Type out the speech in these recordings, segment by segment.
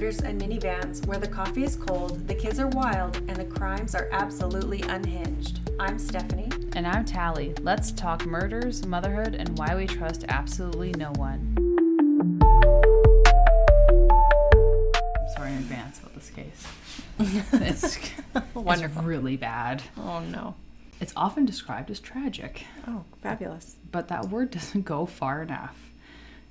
cars and minivans where the coffee is cold, the kids are wild, and the crimes are absolutely unhinged. I'm Stephanie. And I'm Tally. Let's talk murders, motherhood, and why we trust absolutely no one. I'm sorry in advance about this case. It's Wonderful. It's really bad. Oh, no. It's often described as tragic. Oh, fabulous. But that word doesn't go far enough.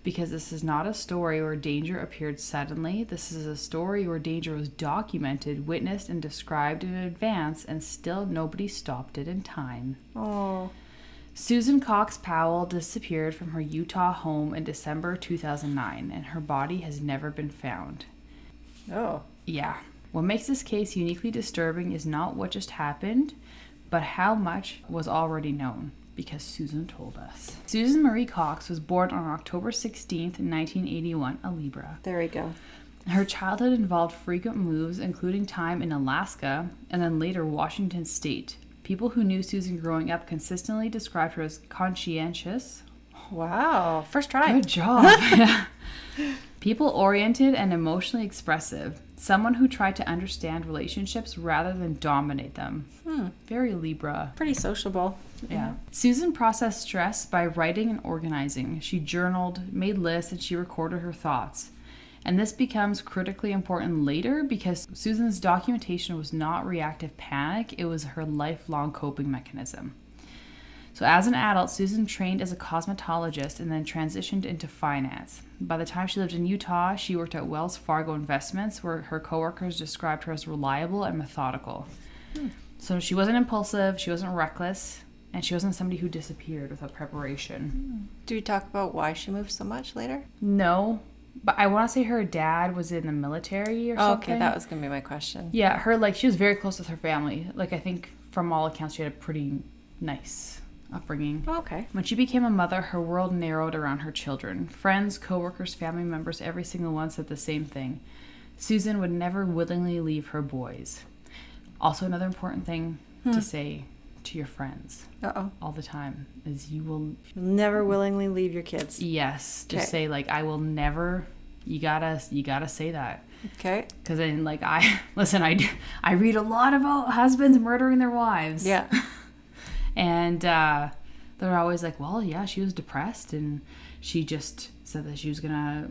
Because this is not a story where danger appeared suddenly. This is a story where danger was documented, witnessed, and described in advance, and still nobody stopped it in time. Oh. Susan Cox Powell disappeared from her Utah home in December 2009, and her body has never been found. Oh. Yeah. What makes this case uniquely disturbing is not what just happened, but how much was already known. Because Susan told us. Susan Marie Cox was born on October 16th, 1981, a Libra. There we go. Her childhood involved frequent moves, including time in Alaska and then later Washington State. People who knew Susan growing up consistently described her as conscientious. Wow. First try. Good job. Yeah. People-oriented and emotionally expressive. Someone who tried to understand relationships rather than dominate them. Very Libra. Pretty sociable. Yeah. Susan processed stress by writing and organizing. She journaled, made lists, and she recorded her thoughts. And this becomes critically important later because Susan's documentation was not reactive panic, it was her lifelong coping mechanism. So as an adult, Susan trained as a cosmetologist and then transitioned into finance. By the time she lived in Utah, she worked at Wells Fargo Investments, where her coworkers described her as reliable and methodical. So she wasn't impulsive, she wasn't reckless, and she wasn't somebody who disappeared without preparation. Do we talk about why she moved so much later? No, but I want to say her dad was in the military or something. Okay, that was going to be my question. Yeah, she was very close with her family. I think from all accounts, she had a pretty nice upbringing. Okay. When she became a mother, her world narrowed around her children. Friends, coworkers, family members, every single one said the same thing. Susan would never willingly leave her boys. Also, another important thing to say to your friends all the time is you will never willingly leave your kids. Yes. Just say, I will never. You gotta say that. Okay. Because then, I read a lot about husbands murdering their wives. Yeah. And they're always like, well, yeah, she was depressed and she just said that she was gonna,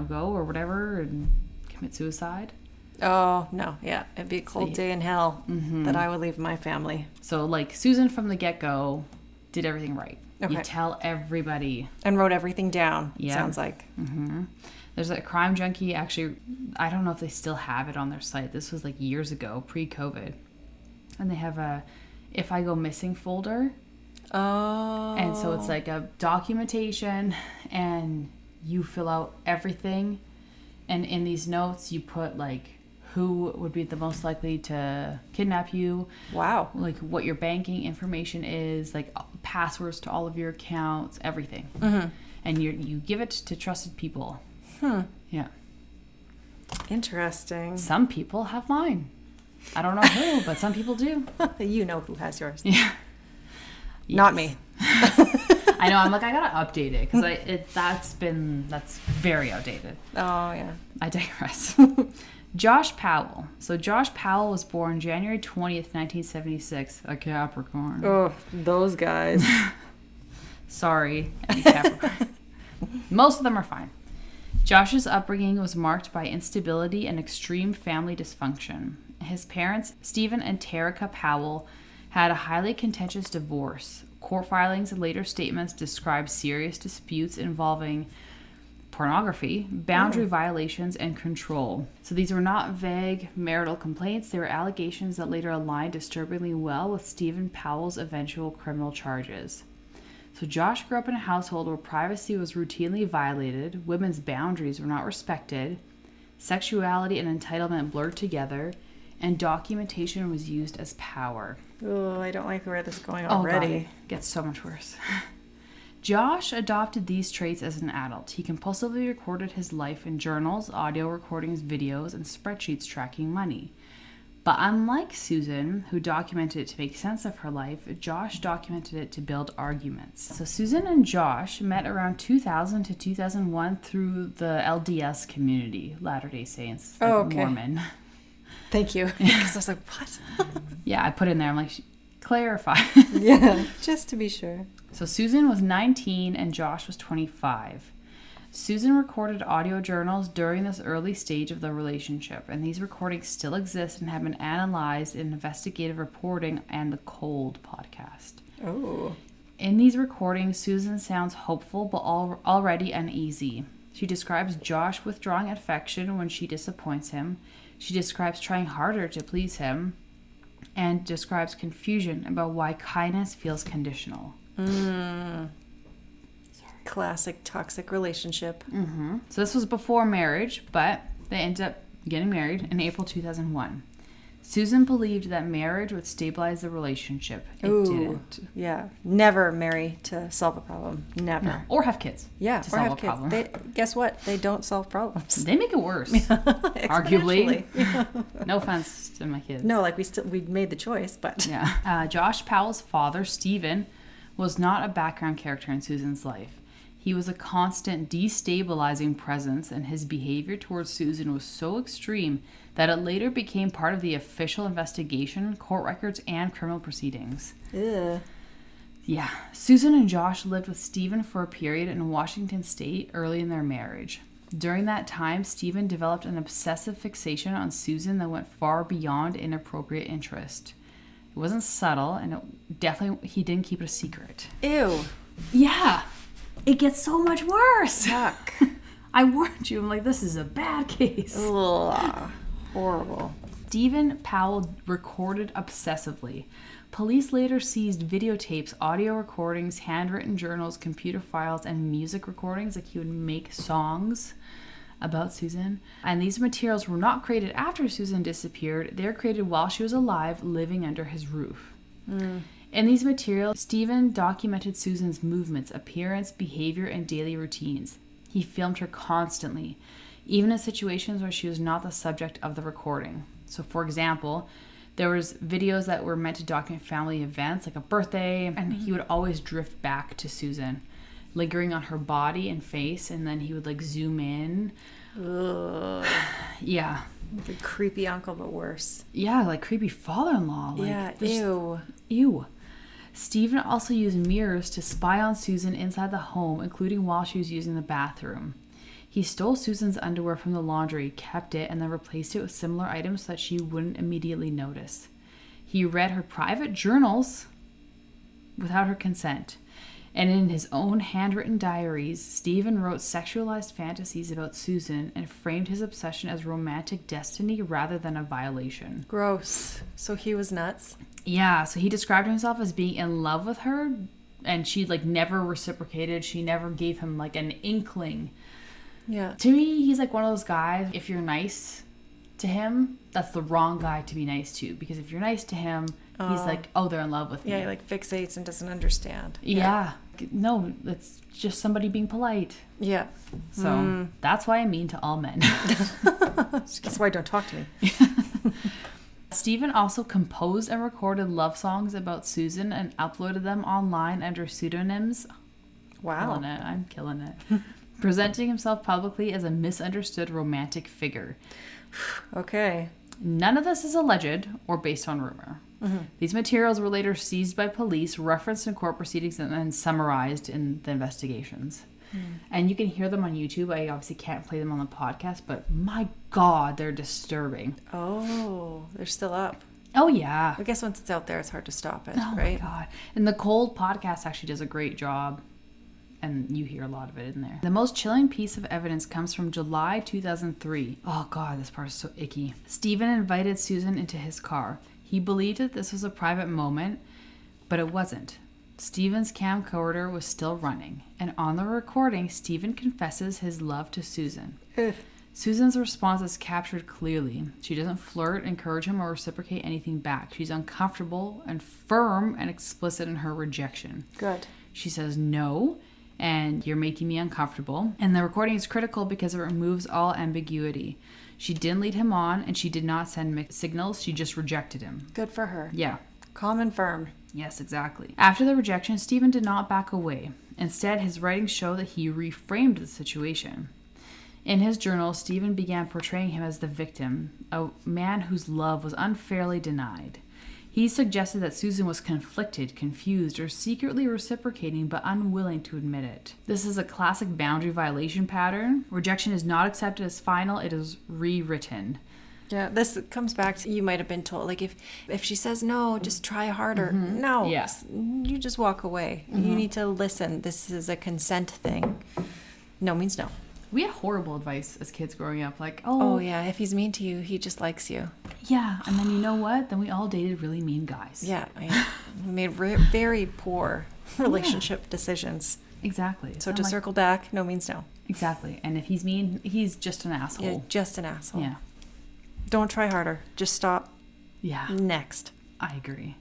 go or whatever and commit suicide. Oh, no. Yeah. It'd be a cold day in hell that I would leave my family. So, Susan from the get-go did everything right. Okay. You tell everybody. And wrote everything down, Yeah. it sounds like. Mm-hmm. There's a Crime Junkie, actually, I don't know if they still have it on their site. This was years ago, pre-COVID. And they have a If I Go Missing folder. Oh. And so it's a documentation and you fill out everything. And in these notes, you put who would be the most likely to kidnap you. Wow. What your banking information is, passwords to all of your accounts, everything. Mm-hmm. And you give it to trusted people. Yeah. Interesting. Some people have mine. I don't know who, but some people do. You know who has yours. Yeah. Not me. I know. I'm I gotta update it because that's very outdated. Oh yeah. I digress. Josh Powell. So Josh Powell was born January 20th, 1976. A Capricorn. Oh, those guys. Sorry, Capricorn. Most of them are fine. Josh's upbringing was marked by instability and extreme family dysfunction. His parents, Stephen and Terica Powell, had a highly contentious divorce. Court filings and later statements describe serious disputes involving pornography, boundary violations, and control. So these were not vague marital complaints. They were allegations that later aligned disturbingly well with Stephen Powell's eventual criminal charges. So Josh grew up in a household where privacy was routinely violated, women's boundaries were not respected, sexuality and entitlement blurred together, and documentation was used as power. Oh, I don't like where this is going already. Oh, God, it gets so much worse. Josh adopted these traits as an adult. He compulsively recorded his life in journals, audio recordings, videos, and spreadsheets tracking money. But unlike Susan, who documented it to make sense of her life, Josh documented it to build arguments. So Susan and Josh met around 2000 to 2001 through the LDS community, Latter-day Saints, like Mormon. Thank you. Because I was like, what? Yeah, I put in there, I'm like, clarify. Yeah, just to be sure. So Susan was 19 and Josh was 25. Susan recorded audio journals during this early stage of the relationship, and these recordings still exist and have been analyzed in investigative reporting and the Cold podcast. Oh. In these recordings, Susan sounds hopeful but already uneasy. She describes Josh withdrawing affection when she disappoints him. She describes trying harder to please him, and describes confusion about why kindness feels conditional. Classic toxic relationship. Mm-hmm. So this was before marriage, but they ended up getting married in April 2001. Susan believed that marriage would stabilize the relationship. It didn't. Yeah. Never marry to solve a problem. Never. No. Or have kids. Yeah. To or solve have a kids. problem. Guess what? They don't solve problems. They make it worse. Arguably. Yeah. No offense to my kids. No, like we made the choice, but. Yeah. Josh Powell's father, Stephen, was not a background character in Susan's life. He was a constant destabilizing presence, and his behavior towards Susan was so extreme that it later became part of the official investigation, court records, and criminal proceedings. Ew. Yeah. Susan and Josh lived with Stephen for a period in Washington State early in their marriage. During that time, Stephen developed an obsessive fixation on Susan that went far beyond inappropriate interest. It wasn't subtle, and he didn't keep it a secret. Ew. Yeah. It gets so much worse. Yuck. I warned you. I'm like, this is a bad case. Ugh. Horrible. Stephen Powell recorded obsessively. Police later seized videotapes, audio recordings, handwritten journals, computer files, and music recordings. Like, he would make songs about Susan. And these materials were not created after Susan disappeared. They were created while she was alive, living under his roof. In these materials, Stephen documented Susan's movements, appearance, behavior, and daily routines. He filmed her constantly, even in situations where she was not the subject of the recording. So, for example, there was videos that were meant to document family events, like a birthday, and he would always drift back to Susan, lingering on her body and face, and then he would, like, zoom in. Ugh. Yeah. Like a creepy uncle, but worse. Yeah, like creepy father-in-law. Like, yeah, ew. Ew. Stephen also used mirrors to spy on Susan inside the home, including while she was using the bathroom. He stole Susan's underwear from the laundry, kept it, and then replaced it with similar items so that she wouldn't immediately notice. He read her private journals without her consent. And in his own handwritten diaries, Stephen wrote sexualized fantasies about Susan and framed his obsession as romantic destiny rather than a violation. Gross. So he was nuts? Yeah, so he described himself as being in love with her, and she, like, never reciprocated. She never gave him, like, an inkling. Yeah. To me, he's like one of those guys, if you're nice to him, that's the wrong guy to be nice to. Because if you're nice to him, he's like, oh, they're in love with me. Yeah, he, like, fixates and doesn't understand. Yeah. No, it's just somebody being polite. Yeah. So that's why I'm mean to all men. That's why don't talk to me. Stephen also composed and recorded love songs about Susan and uploaded them online under pseudonyms. Wow. I'm killing it. Presenting himself publicly as a misunderstood romantic figure. Okay. None of this is alleged or based on rumor. These materials were later seized by police, referenced in court proceedings, and then summarized in the investigations. And you can hear them on YouTube. I obviously can't play them on the podcast, but my God, they're disturbing. Oh, they're still up. Oh, yeah. I guess once it's out there, it's hard to stop it, Oh, right? my God. And the Cold podcast actually does a great job. And you hear a lot of it in there. The most chilling piece of evidence comes from July 2003. Oh, God, this part is so icky. Stephen invited Susan into his car. He believed that this was a private moment, but it wasn't. Stephen's camcorder was still running, and on the recording, Stephen confesses his love to Susan. Susan's response is captured clearly. She doesn't flirt, encourage him, or reciprocate anything back. She's uncomfortable and firm and explicit in her rejection. Good. She says no, and you're making me uncomfortable. And the recording is critical because it removes all ambiguity. She didn't lead him on, and she did not send mixed signals. She just rejected him. Good for her. Yeah. Calm and firm. Yes, exactly. After the rejection, Stephen did not back away. Instead, his writings show that he reframed the situation. In his journal, Stephen began portraying him as the victim, a man whose love was unfairly denied. He suggested that Susan was conflicted, confused, or secretly reciprocating but unwilling to admit it. This is a classic boundary violation pattern. Rejection is not accepted as final, it is rewritten. Yeah, this comes back to, you might have been told, like, if she says no, just try harder. No, Yeah. You just walk away. You need to listen. This is a consent thing. No means no. We had horrible advice as kids growing up, like, Oh, yeah, if he's mean to you, he just likes you. yeah, and then you know what? Then we all dated really mean guys. Yeah, we made very poor relationship decisions. Exactly. So I'm to like, circle back, no means no. exactly. And if he's mean, he's just an asshole. You're just an asshole. Yeah. Don't try harder. Just stop. Yeah. Next. I agree.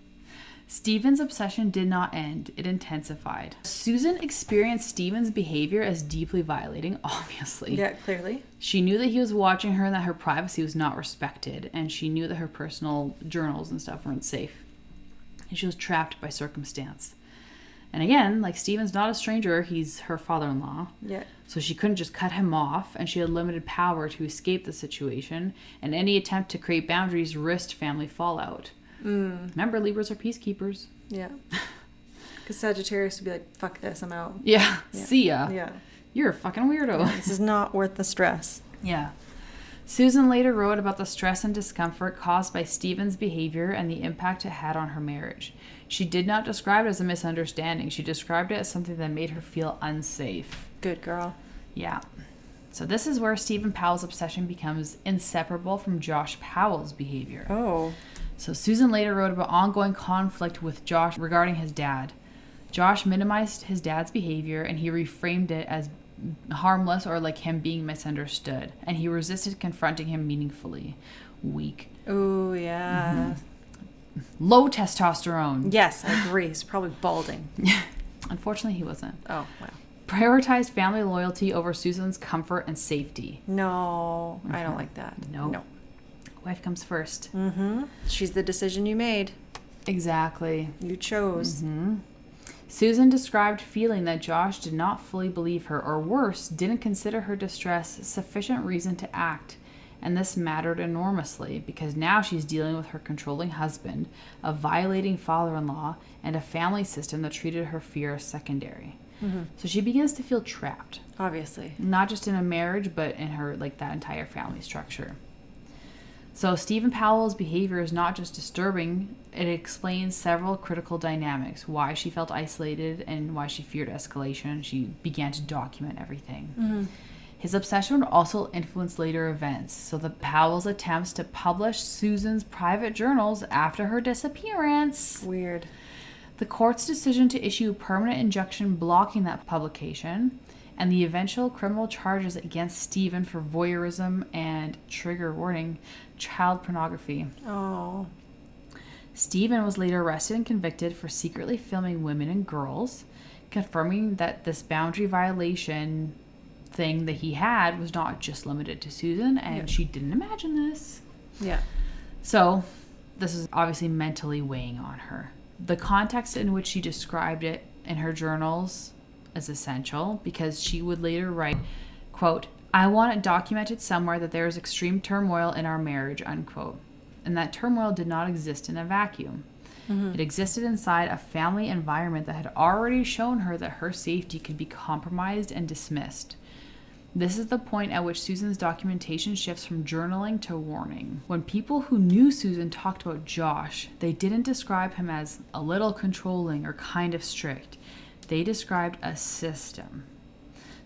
Stephen's obsession did not end. It intensified. Susan experienced Stephen's behavior as deeply violating, obviously. Yeah, clearly. She knew that he was watching her and that her privacy was not respected, and she knew that her personal journals and stuff weren't safe. And she was trapped by circumstance. And again, like, Stephen's not a stranger, he's her father-in-law. Yeah. So she couldn't just cut him off, and she had limited power to escape the situation, and any attempt to create boundaries risked family fallout. Remember, Libras are peacekeepers. Yeah. Because Sagittarius would be like, fuck this, I'm out. Yeah. See ya. Yeah. You're a fucking weirdo. This is not worth the stress. Yeah. Susan later wrote about the stress and discomfort caused by Stephen's behavior and the impact it had on her marriage. She did not describe it as a misunderstanding. She described it as something that made her feel unsafe. Good girl. Yeah. So this is where Stephen Powell's obsession becomes inseparable from Josh Powell's behavior. Oh. So Susan later wrote about ongoing conflict with Josh regarding his dad. Josh minimized his dad's behavior, and he reframed it as harmless or like him being misunderstood. And he resisted confronting him meaningfully. Weak. Oh, yeah. Low testosterone. Yes, I agree. He's probably balding. Unfortunately, he wasn't. Oh, wow. Prioritized family loyalty over Susan's comfort and safety. No, I don't like that. No. No. Wife comes first. She's the decision you made. Exactly. You chose. Susan described feeling that Josh did not fully believe her, or worse, didn't consider her distress sufficient reason to act. And this mattered enormously because now she's dealing with her controlling husband, a violating father-in-law, and a family system that treated her fear as secondary. So she begins to feel trapped. Obviously. Not just in a marriage, but in her, like, that entire family structure. So Stephen Powell's behavior is not just disturbing, it explains several critical dynamics, why she felt isolated and why she feared escalation. She began to document everything. His obsession would also influence later events. So the Powell's attempts to publish Susan's private journals after her disappearance. Weird. The court's decision to issue a permanent injunction blocking that publication, and the eventual criminal charges against Stephen for voyeurism and, trigger warning, child pornography. Oh. Stephen was later arrested and convicted for secretly filming women and girls, confirming that this boundary violation thing that he had was not just limited to Susan, and she didn't imagine this. Yeah. So this is obviously mentally weighing on her. The context in which she described it in her journals is essential because she would later write, quote, "I want it documented somewhere that there is extreme turmoil in our marriage," unquote. And that turmoil did not exist in a vacuum. It existed inside a family environment that had already shown her that her safety could be compromised and dismissed. This is the point at which Susan's documentation shifts from journaling to warning. When people who knew Susan talked about Josh, they didn't describe him as a little controlling or kind of strict. They described a system.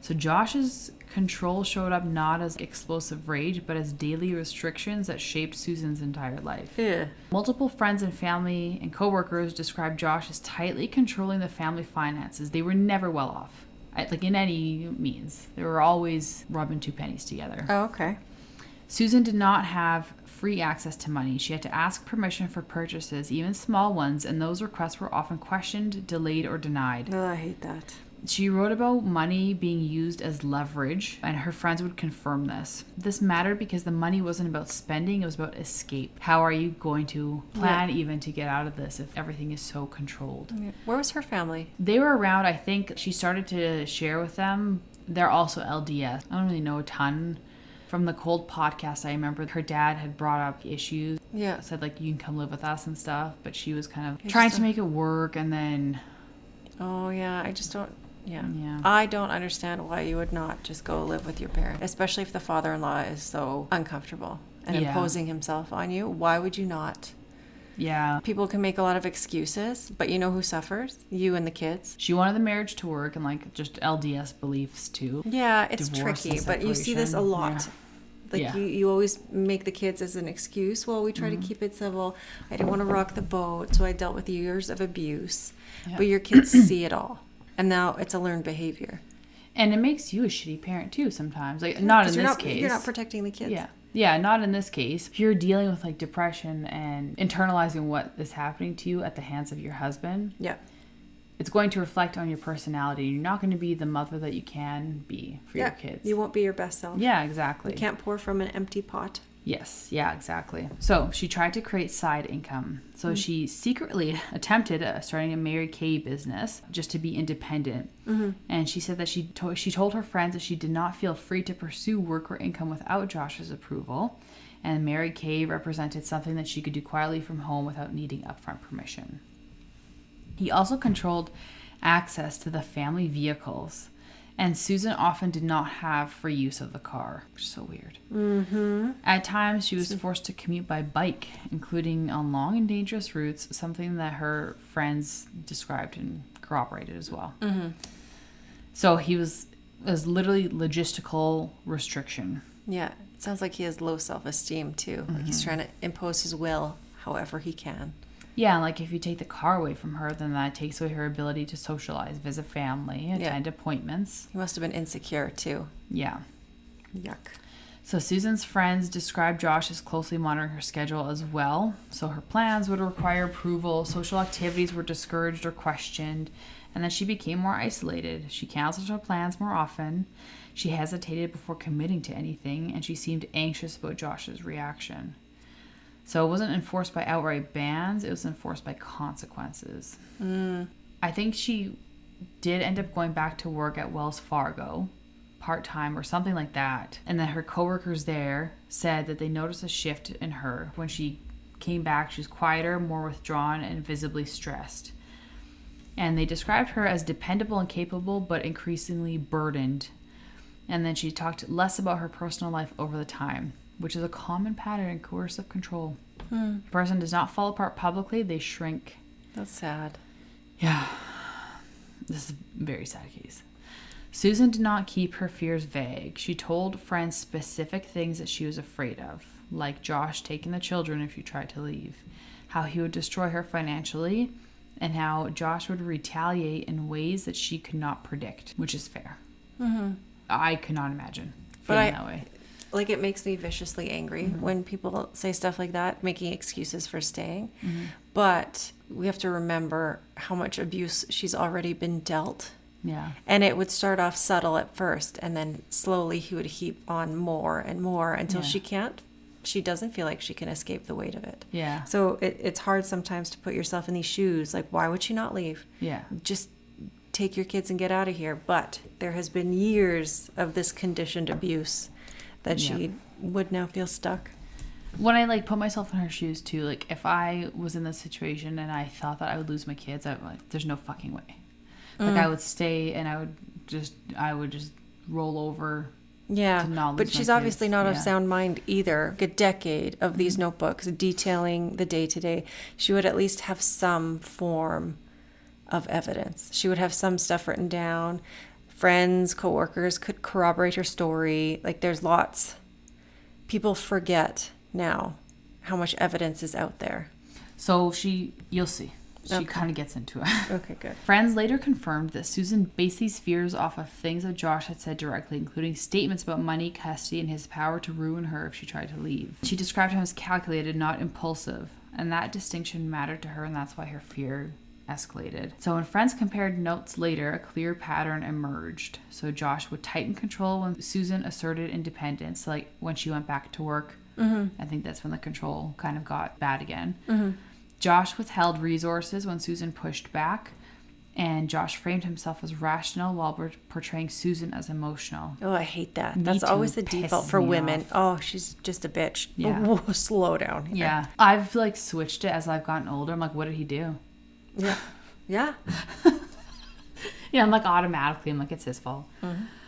So Josh's control showed up not as explosive rage, but as daily restrictions that shaped Susan's entire life. Yeah. Multiple friends and family and coworkers described Josh as tightly controlling the family finances. They were never well off. Like, in any means. They were always rubbing two pennies together. Oh, okay. Susan did not have free access to money. She had to ask permission for purchases, even small ones, and those requests were often questioned, delayed, or denied. Oh, I hate that. She wrote about money being used as leverage, and her friends would confirm this. This mattered because the money wasn't about spending, it was about escape. How are you going to plan even to get out of this if everything is so controlled? Where was her family? They were around, I think she started to share with them. They're also LDS. I don't really know a ton. From the Cold podcast, I remember her dad had brought up issues. Yeah. Said, like, you can come live with us and stuff. But she was kind of trying to make it work, and then... Oh, yeah. I just don't... Yeah. Yeah. I don't understand why you would not just go live with your parent, especially if the father-in-law is so uncomfortable and imposing himself on you. Why would you not? Yeah. People can make a lot of excuses, but you know who suffers? You and the kids. She wanted the marriage to work, and, like, just LDS beliefs, too. Yeah, it's Divorce tricky, and but you see this a lot. Yeah. Like, Yeah. you always make the kids as an excuse. Well, we try to keep it civil. I didn't want to rock the boat, so I dealt with years of abuse. Yeah. But your kids see it all. And now it's a learned behavior. And it makes you a shitty parent, too, sometimes. Like, not in this case. You're not protecting the kids. Yeah. Yeah, not in this case. If you're dealing with, like, depression and internalizing what is happening to you at the hands of your husband, Yeah. it's going to reflect on your personality. You're not going to be the mother that you can be for your kids. You won't be your best self. Yeah, exactly. You can't pour from an empty pot. Yes, yeah, exactly. So she tried to create side income. So she secretly attempted starting a Mary Kay business just to be independent. And she said that she told her friends that she did not feel free to pursue work or income without Josh's approval. And Mary Kay represented something that she could do quietly from home without needing upfront permission. He also controlled access to the family vehicles. And Susan often did not have free use of the car, which is so weird. At times, she was forced to commute by bike, including on long and dangerous routes, something that her friends described and corroborated as well. So he was literally logistical restriction. Yeah. It sounds like he has low self-esteem, too. Like he's trying to impose his will however he can. Yeah, and like if you take the car away from her, then that takes away her ability to socialize, visit family, attend appointments. He must have been insecure, too. Yeah. Yuck. So Susan's friends described Josh as closely monitoring her schedule as well. So her plans would require approval, social activities were discouraged or questioned, and then she became more isolated. She canceled her plans more often. She hesitated before committing to anything, and she seemed anxious about Josh's reaction. So it wasn't enforced by outright bans, it was enforced by consequences. I think she did end up going back to work at Wells Fargo, part-time or something like that. And then her coworkers there said that they noticed a shift in her. When she came back, she was quieter, more withdrawn, and visibly stressed. And they described her as dependable and capable, but increasingly burdened. And then she talked less about her personal life over the time, which is a common pattern in coercive control. A person does not fall apart publicly, they shrink. That's sad. Yeah. This is a very sad case. Susan did not keep her fears vague. She told friends specific things that she was afraid of, like Josh taking the children if she tried to leave, how he would destroy her financially, and how Josh would retaliate in ways that she could not predict, which is fair. I could not imagine feeling that way. Like, it makes me viciously angry when people say stuff like that, making excuses for staying. But we have to remember how much abuse she's already been dealt. Yeah. And it would start off subtle at first, and then slowly he would heap on more and more until she doesn't feel like she can escape the weight of it. Yeah. So it's hard sometimes to put yourself in these shoes. Like, why would she not leave? Yeah. Just take your kids and get out of here. But there has been years of this conditioned abuse that she would now feel stuck. When I like put myself in her shoes too, like if I was in this situation and I thought that I would lose my kids, I like there's no fucking way. Like I would stay and I would just roll over. Yeah, to not lose but my she's obviously kids. not of sound mind either. A decade of these notebooks detailing the day-to-day. She would at least have some form of evidence. She would have some stuff written down. Friends, coworkers could corroborate her story. Like, there's lots. People forget now how much evidence is out there. So you'll see. She kind of gets into it. Okay, good. Friends later confirmed that Susan based these fears off of things that Josh had said directly, including statements about money, custody, and his power to ruin her if she tried to leave. She described him as calculated, not impulsive, and that distinction mattered to her, and that's why her fear escalated. So when friends compared notes later, a clear pattern emerged. So Josh would tighten control when Susan asserted independence, like when she went back to work. I think that's when the control kind of got bad again. Josh withheld resources when Susan pushed back, and Josh framed himself as rational while portraying Susan as emotional. Oh, I hate that. That's always the default for women. Oh, she's just a bitch. Yeah. Whoa, slow down here. Yeah. I've like switched it as I've gotten older. I'm like, what did he do? Yeah. Yeah. Yeah, I'm like automatically, I'm like, it's his fault.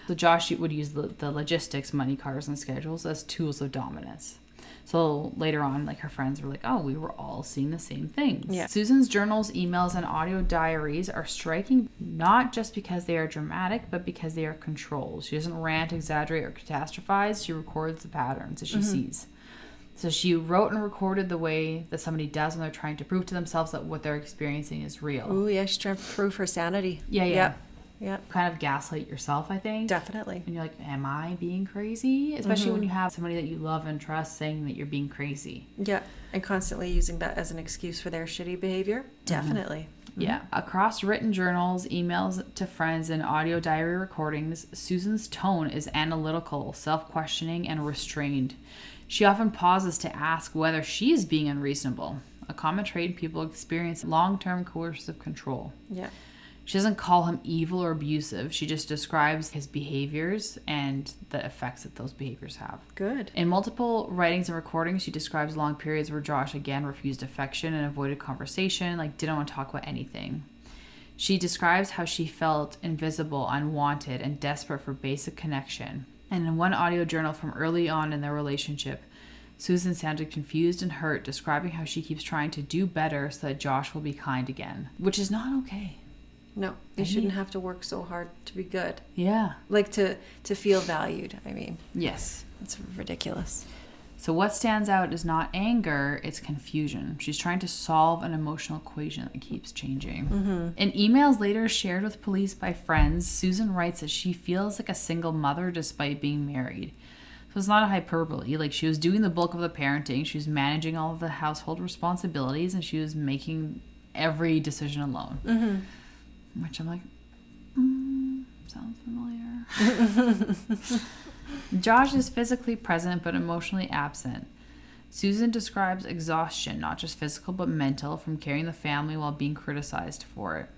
So Josh would use the logistics, money, cars, and schedules as tools of dominance. So later on, like her friends were like, oh, we were all seeing the same things. Yeah. Susan's journals, emails, and audio diaries are striking not just because they are dramatic, but because they are controlled. She doesn't rant, exaggerate, or catastrophize. She records the patterns that she sees. So she wrote and recorded the way that somebody does when they're trying to prove to themselves that what they're experiencing is real. Oh, yeah, she's trying to prove her sanity. Yeah. Yep. Kind of gaslight yourself, I think. Definitely. And you're like, am I being crazy? Especially when you have somebody that you love and trust saying that you're being crazy. Yeah. And constantly using that as an excuse for their shitty behavior. Definitely. Yeah. Across written journals, emails to friends, and audio diary recordings, Susan's tone is analytical, self-questioning, and restrained. She often pauses to ask whether she is being unreasonable, a common trait people experience long-term coercive control. Yeah. She doesn't call him evil or abusive. She just describes his behaviors and the effects that those behaviors have. Good. In multiple writings and recordings, she describes long periods where Josh again refused affection and avoided conversation, like didn't want to talk about anything. She describes how she felt invisible, unwanted, and desperate for basic connection. And in one audio journal from early on in their relationship, Susan sounded confused and hurt, describing how she keeps trying to do better so that Josh will be kind again, which is not okay. No, you shouldn't have to work so hard to be good. Yeah. Like to feel valued. I mean, Yes. it's ridiculous. So what stands out is not anger, it's confusion. She's trying to solve an emotional equation that keeps changing. In emails later shared with police by friends, Susan writes that she feels like a single mother despite being married. So it's not a hyperbole. Like, she was doing the bulk of the parenting, she was managing all of the household responsibilities, and she was making every decision alone. Which I'm like, sounds familiar. Josh is physically present but emotionally absent. Susan describes exhaustion, not just physical but mental, from carrying the family while being criticized for it.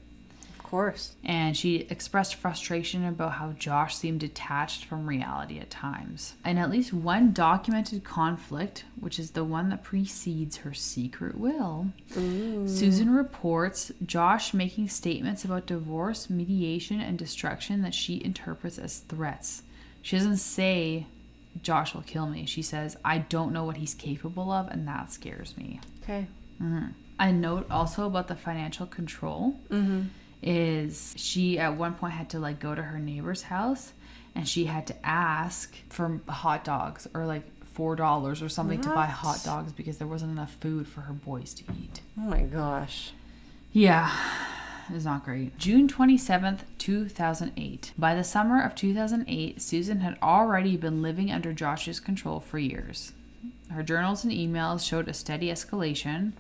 Of course. And she expressed frustration about how Josh seemed detached from reality at times. And at least one documented conflict, which is the one that precedes her secret will, Susan reports Josh making statements about divorce, mediation, and destruction that she interprets as threats. She doesn't say, Josh will kill me. She says, I don't know what he's capable of, and that scares me. Okay. A note also about the financial control is she at one point had to like go to her neighbor's house, and she had to ask for hot dogs or like $4 or something to buy hot dogs because there wasn't enough food for her boys to eat. Oh my gosh. Yeah, it's not great. June 27th, 2008. By the summer of 2008, Susan had already been living under Josh's control for years. Her journals and emails showed a steady escalation,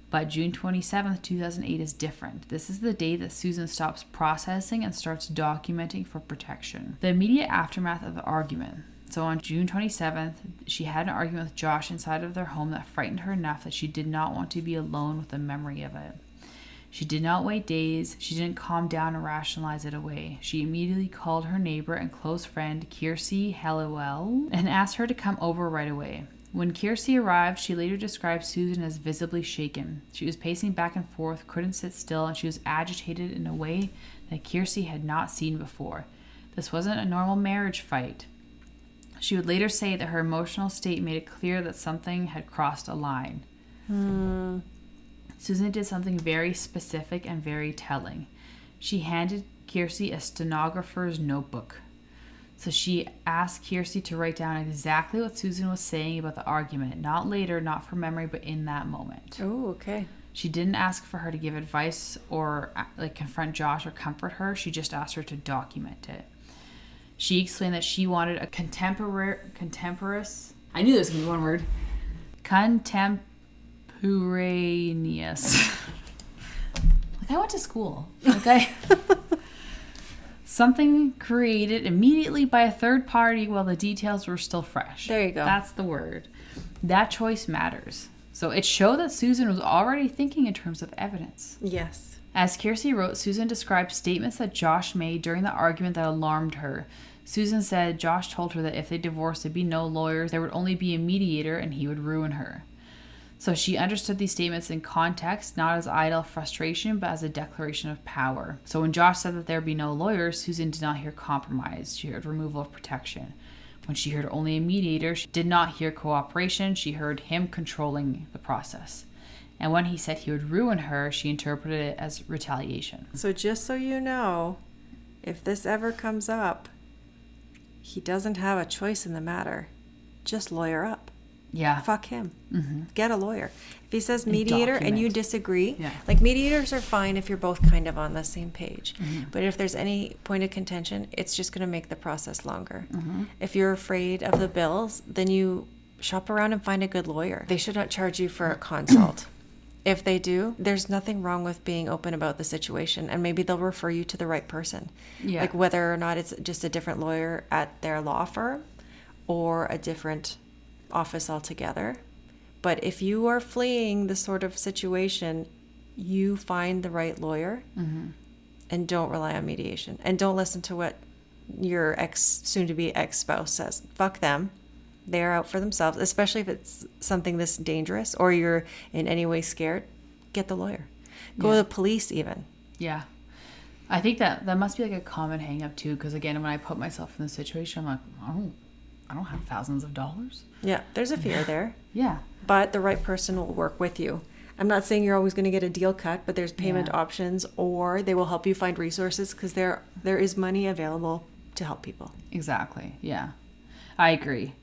but June 27th, 2008 is different. This is the day that Susan stops processing and starts documenting for protection. The immediate aftermath of the argument. So on June 27th, she had an argument with Josh inside of their home that frightened her enough that she did not want to be alone with the memory of it. She did not wait days. She didn't calm down and rationalize it away. She immediately called her neighbor and close friend, Kiersey Halliwell, and asked her to come over right away. When Kiersey arrived, she later described Susan as visibly shaken. She was pacing back and forth, couldn't sit still, and she was agitated in a way that Kiersey had not seen before. This wasn't a normal marriage fight. She would later say that her emotional state made it clear that something had crossed a line. Susan did something very specific and very telling. She handed Kiersey a stenographer's notebook. So she asked Kiersey to write down exactly what Susan was saying about the argument. Not later, not from memory, but in that moment. Oh, okay. She didn't ask for her to give advice or like confront Josh or comfort her. She just asked her to document it. She explained that she wanted a contemporaneous. I knew there was going to be one word. Contemporaneous. Like, I went to school. Okay. Something created immediately by a third party while the details were still fresh. There you go. That's the word. That choice matters. So it showed that Susan was already thinking in terms of evidence. Yes. As Kiersey wrote, Susan described statements that Josh made during the argument that alarmed her. Susan said Josh told her that if they divorced, there'd be no lawyers, there would only be a mediator, and he would ruin her. So she understood these statements in context, not as idle frustration, but as a declaration of power. So when Josh said that there'd be no lawyers, Susan did not hear compromise. She heard removal of protection. When she heard only a mediator, she did not hear cooperation. She heard him controlling the process. And when he said he would ruin her, she interpreted it as retaliation. So just so you know, if this ever comes up, he doesn't have a choice in the matter. Just lawyer up. Yeah. Fuck him. Mm-hmm. Get a lawyer. If he says mediator and you disagree, Yeah. like mediators are fine if you're both kind of on the same page. Mm-hmm. But if there's any point of contention, it's just going to make the process longer. Mm-hmm. If you're afraid of the bills, then you shop around and find a good lawyer. They should not charge you for a consult. If they do, there's nothing wrong with being open about the situation, and maybe they'll refer you to the right person. Yeah. Like whether or not it's just a different lawyer at their law firm or a different office altogether. But if you are fleeing the sort of situation, you find the right lawyer Mm-hmm. and don't rely on mediation. And don't listen to what your soon-to-be ex-spouse says. Fuck them. They're out for themselves, especially if it's something this dangerous or you're in any way scared. Get the lawyer. Go to the police even. Yeah. I think that must be like a common hang up too, because again, when I put myself in this situation, I'm like, I don't have thousands of dollars. Yeah, there's a fear there. Yeah. But the right person will work with you. I'm not saying you're always going to get a deal cut, but there's payment options, or they will help you find resources because there is money available to help people. Exactly. Yeah. I agree.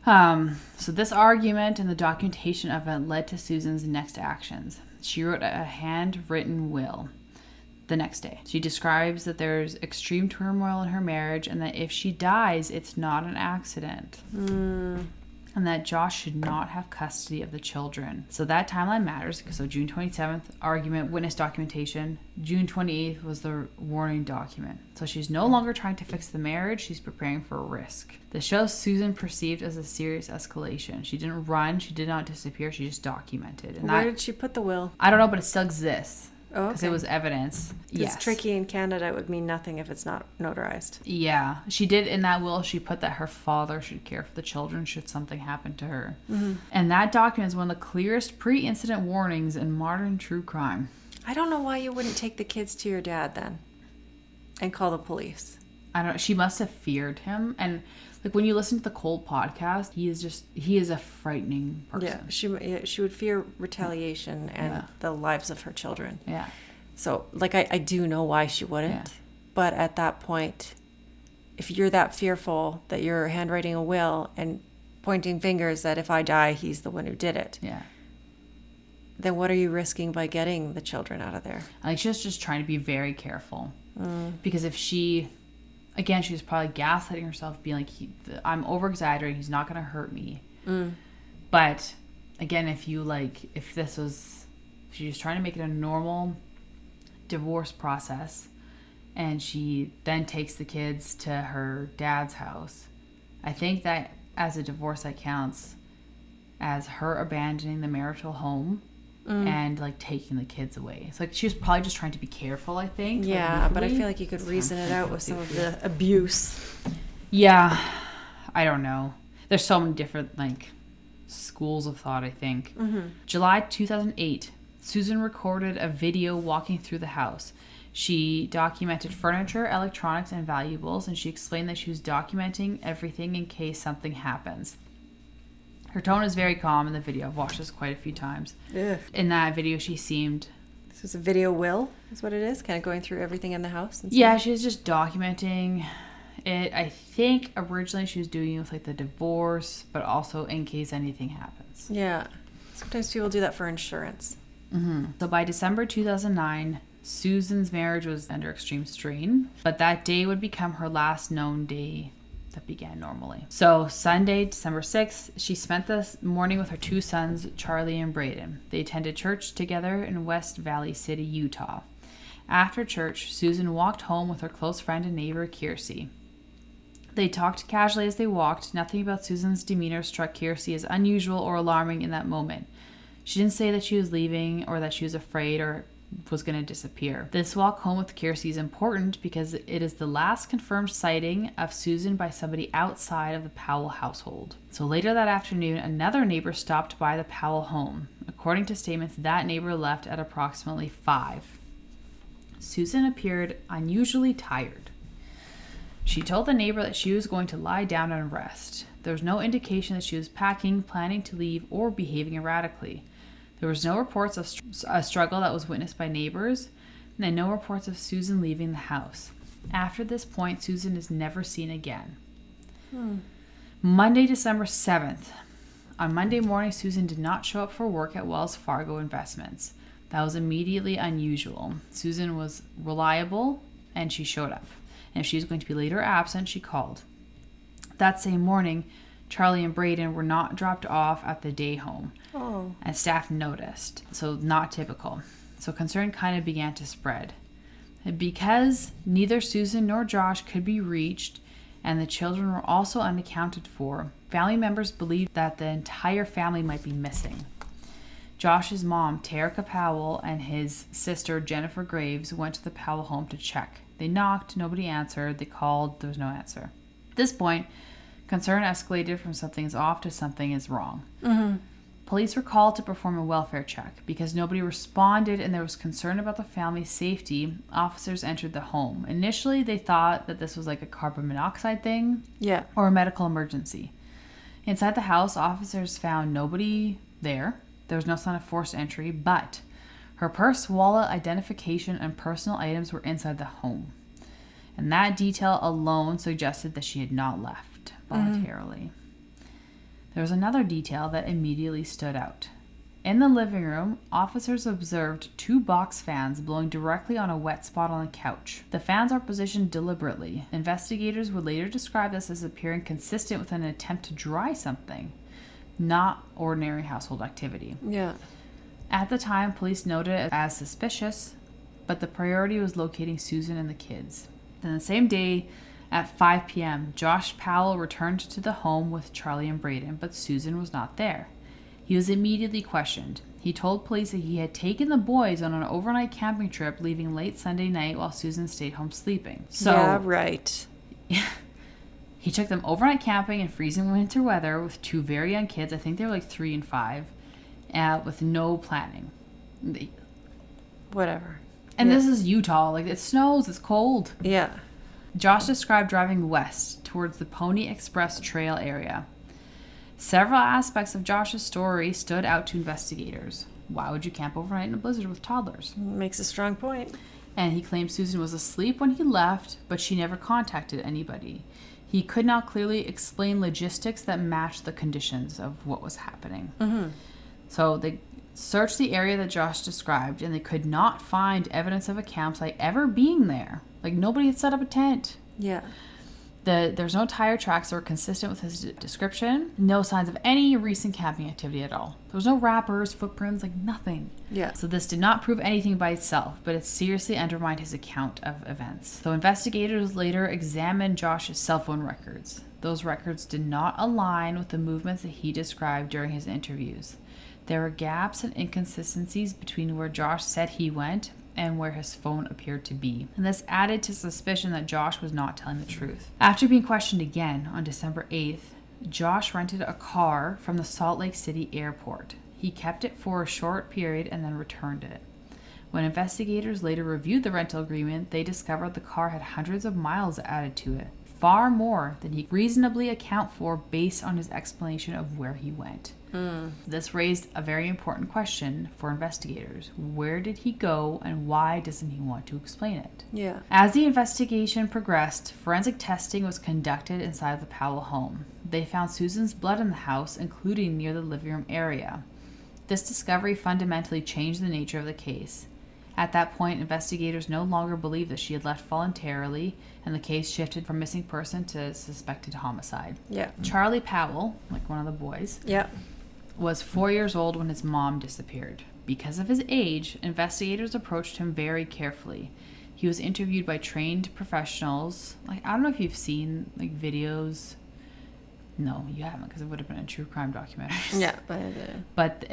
So this argument and the documentation of it led to Susan's next actions. She wrote a handwritten will the next day. She describes that there's extreme turmoil in her marriage and that if she dies, it's not an accident. And that Josh should not have custody of the children. So that timeline matters. So June 27th, argument, witness documentation. June 28th was the warning document. So she's no longer trying to fix the marriage. She's preparing for a risk. This shows Susan perceived as a serious escalation. She didn't run. She did not disappear. She just documented. And Where did she put the will? I don't know, but it still exists. Oh, Because okay. it was evidence. It's tricky in Canada. It would mean nothing if it's not notarized. Yeah. She did in that will, she put that her father should care for the children should something happen to her. Mm-hmm. And that document is one of the clearest pre-incident warnings in modern true crime. I don't know why you wouldn't take the kids to your dad then and call the police. I don't know. She must have feared him. And like when you listen to the Cold podcast, he is a frightening person. Yeah, she would fear retaliation and the lives of her children. Yeah. So, like, I do know why she wouldn't. Yeah. But at that point, if you're that fearful that you're handwriting a will and pointing fingers that if I die, he's the one who did it, Yeah. then what are you risking by getting the children out of there? I think she was just trying to be very careful. Because if she... Again, she was probably gaslighting herself, being like, I'm over-exaggerating. He's not going to hurt me. But, again, if she was trying to make it a normal divorce process, and she then takes the kids to her dad's house, I think that as a divorce, that counts as her abandoning the marital home and like taking the kids away. It's like she was probably just trying to be careful, I think. Yeah, like, but I feel like you could reason it out with some of the abuse. Yeah, I don't know. There's so many different like schools of thought, I think. July 2008, Susan recorded a video walking through the house. She documented furniture, electronics, and valuables, and she explained that she was documenting everything in case something happens. Her tone is very calm in the video. I've watched this quite a few times. Ugh. In that video, she seemed... This is a video will, is what it is? Kind of going through everything in the house? And Yeah, she was just documenting it. I think originally she was doing it with like the divorce, but also in case anything happens. Yeah. Sometimes people do that for insurance. So by December 2009, Susan's marriage was under extreme strain, but that day would become her last known day that began normally. So Sunday, December 6th, she spent the morning with her two sons, Charlie and Braden. They attended church together in West Valley City, Utah. After church, Susan walked home with her close friend and neighbor, Kiersey. They talked casually as they walked. Nothing about Susan's demeanor struck Kiersey as unusual or alarming in that moment. She didn't say that she was leaving or that she was afraid or was going to disappear. This walk home with Kiersey is important because it is the last confirmed sighting of Susan by somebody outside of the Powell household. So later that afternoon, another neighbor stopped by the Powell home. According to statements, that neighbor left at approximately 5. Susan appeared unusually tired. She told the neighbor that she was going to lie down and rest. There was no indication that she was packing, planning to leave, or behaving erratically. There was no reports of a struggle that was witnessed by neighbors, and no reports of Susan leaving the house. After this point, Susan is never seen again. Monday, December 7th. On Monday morning, Susan did not show up for work at Wells Fargo Investments. That was immediately unusual. Susan was reliable, and she showed up. And if she was going to be late or absent, she called. That same morning, Charlie and Braden were not dropped off at the day home. Oh. And staff noticed. So not typical. So concern kind of began to spread. And because neither Susan nor Josh could be reached and the children were also unaccounted for, family members believed that the entire family might be missing. Josh's mom, Terica Powell, and his sister, Jennifer Graves, went to the Powell home to check. They knocked, nobody answered. They called, there was no answer. At this point, concern escalated from something is off to something is wrong. Mm-hmm. Police were called to perform a welfare check. Because nobody responded and there was concern about the family's safety, officers entered the home. Initially, they thought that this was like a carbon monoxide thing or a medical emergency. Inside the house, officers found nobody there. There was no sign of forced entry, but her purse, wallet, identification, and personal items were inside the home. And that detail alone suggested that she had not left voluntarily. There was another detail that immediately stood out. In the living room, officers observed 2 box fans blowing directly on a wet spot on the couch. The fans are positioned deliberately. Investigators would later describe this as appearing consistent with an attempt to dry something, not ordinary household activity. Yeah. At the time, police noted it as suspicious, but the priority was locating Susan and the kids. Then the same day, at 5 p.m., Josh Powell returned to the home with Charlie and Braden, but Susan was not there. He was immediately questioned. He told police that he had taken the boys on an overnight camping trip, leaving late Sunday night while Susan stayed home sleeping. Yeah, right. He took them overnight camping in freezing winter weather with 2 very young kids. I think they were like 3 and 5, with no planning. Whatever. And this is Utah. Like, it snows. It's cold. Yeah. Josh described driving west towards the Pony Express Trail area. Several aspects of Josh's story stood out to investigators. Why would you camp overnight in a blizzard with toddlers? Makes a strong point. And he claimed Susan was asleep when he left, but she never contacted anybody. He could not clearly explain logistics that matched the conditions of what was happening. Mm-hmm. So they searched the area that Josh described, and they could not find evidence of a campsite ever being there. Like, nobody had set up a tent. Yeah. There's no tire tracks that were consistent with his description. No signs of any recent camping activity at all. There was no wrappers, footprints, like nothing. Yeah. So this did not prove anything by itself, but it seriously undermined his account of events. So investigators later examined Josh's cell phone records. Those records did not align with the movements that he described during his interviews. There were gaps and inconsistencies between where Josh said he went and where his phone appeared to be. And this added to suspicion that Josh was not telling the truth. After being questioned again on December 8th, Josh rented a car from the Salt Lake City airport. He kept it for a short period and then returned it. When investigators later reviewed the rental agreement, they discovered the car had hundreds of miles added to it, far more than he could reasonably account for based on his explanation of where he went. This raised a very important question for investigators. Where did he go, and why doesn't he want to explain it? Yeah. As the investigation progressed, forensic testing was conducted inside the Powell home. They found Susan's blood in the house, including near the living room area. This discovery fundamentally changed the nature of the case. At that point, investigators no longer believed that she had left voluntarily, and the case shifted from missing person to suspected homicide. Yeah. Charlie Powell, like one of the boys, Yeah. was 4 years old when his mom disappeared. Because of his age, investigators approached him very carefully. He was interviewed by trained professionals. Like, I don't know if you've seen like videos. No, you haven't, because it would have been a true crime documentary. Yeah. But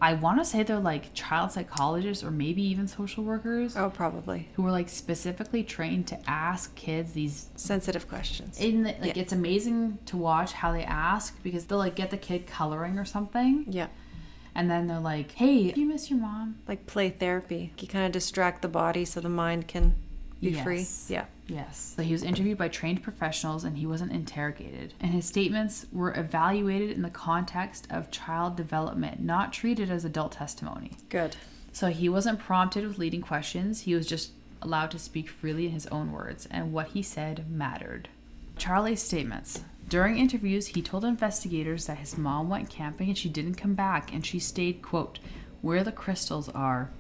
I want to say they're like child psychologists or maybe even social workers. Oh, probably. Who were like specifically trained to ask kids these sensitive questions. It's amazing to watch how they ask, because they'll like get the kid coloring or something. Yeah. And then they're like, hey, do you miss your mom? Like play therapy. You kind of distract the body so the mind can be free. Yeah. Yes. So he was interviewed by trained professionals and he wasn't interrogated. And his statements were evaluated in the context of child development, not treated as adult testimony. Good. So he wasn't prompted with leading questions. He was just allowed to speak freely in his own words, and what he said mattered. Charlie's statements. During interviews, he told investigators that his mom went camping and she didn't come back, and she stayed, quote, where the crystals are,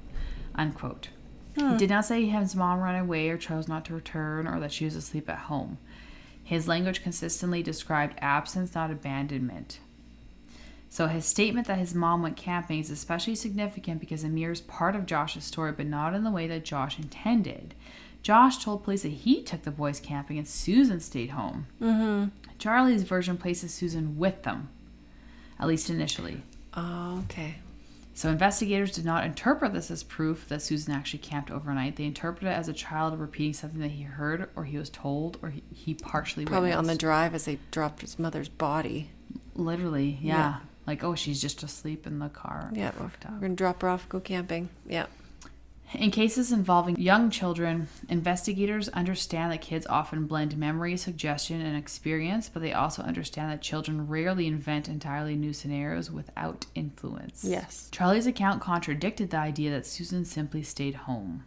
unquote. He did not say his mom ran away or chose not to return, or that she was asleep at home. His language consistently described absence, not abandonment. So his statement that his mom went camping is especially significant because it mirrors part of Josh's story, but not in the way that Josh intended. Josh told police that he took the boys camping and Susan stayed home. Mm-hmm. Charlie's version places Susan with them, at least initially. Oh, okay. So investigators did not interpret this as proof that Susan actually camped overnight. They interpreted it as a child repeating something that he heard or he was told or he partially Probably witnessed. on the drive as they dropped his mother's body. Literally, yeah. Like, oh, she's just asleep in the car. Yeah, we're going to drop her off, go camping. Yeah. In cases involving young children, investigators understand that kids often blend memory, suggestion, and experience, but they also understand that children rarely invent entirely new scenarios without influence. Yes. Charlie's account contradicted the idea that Susan simply stayed home.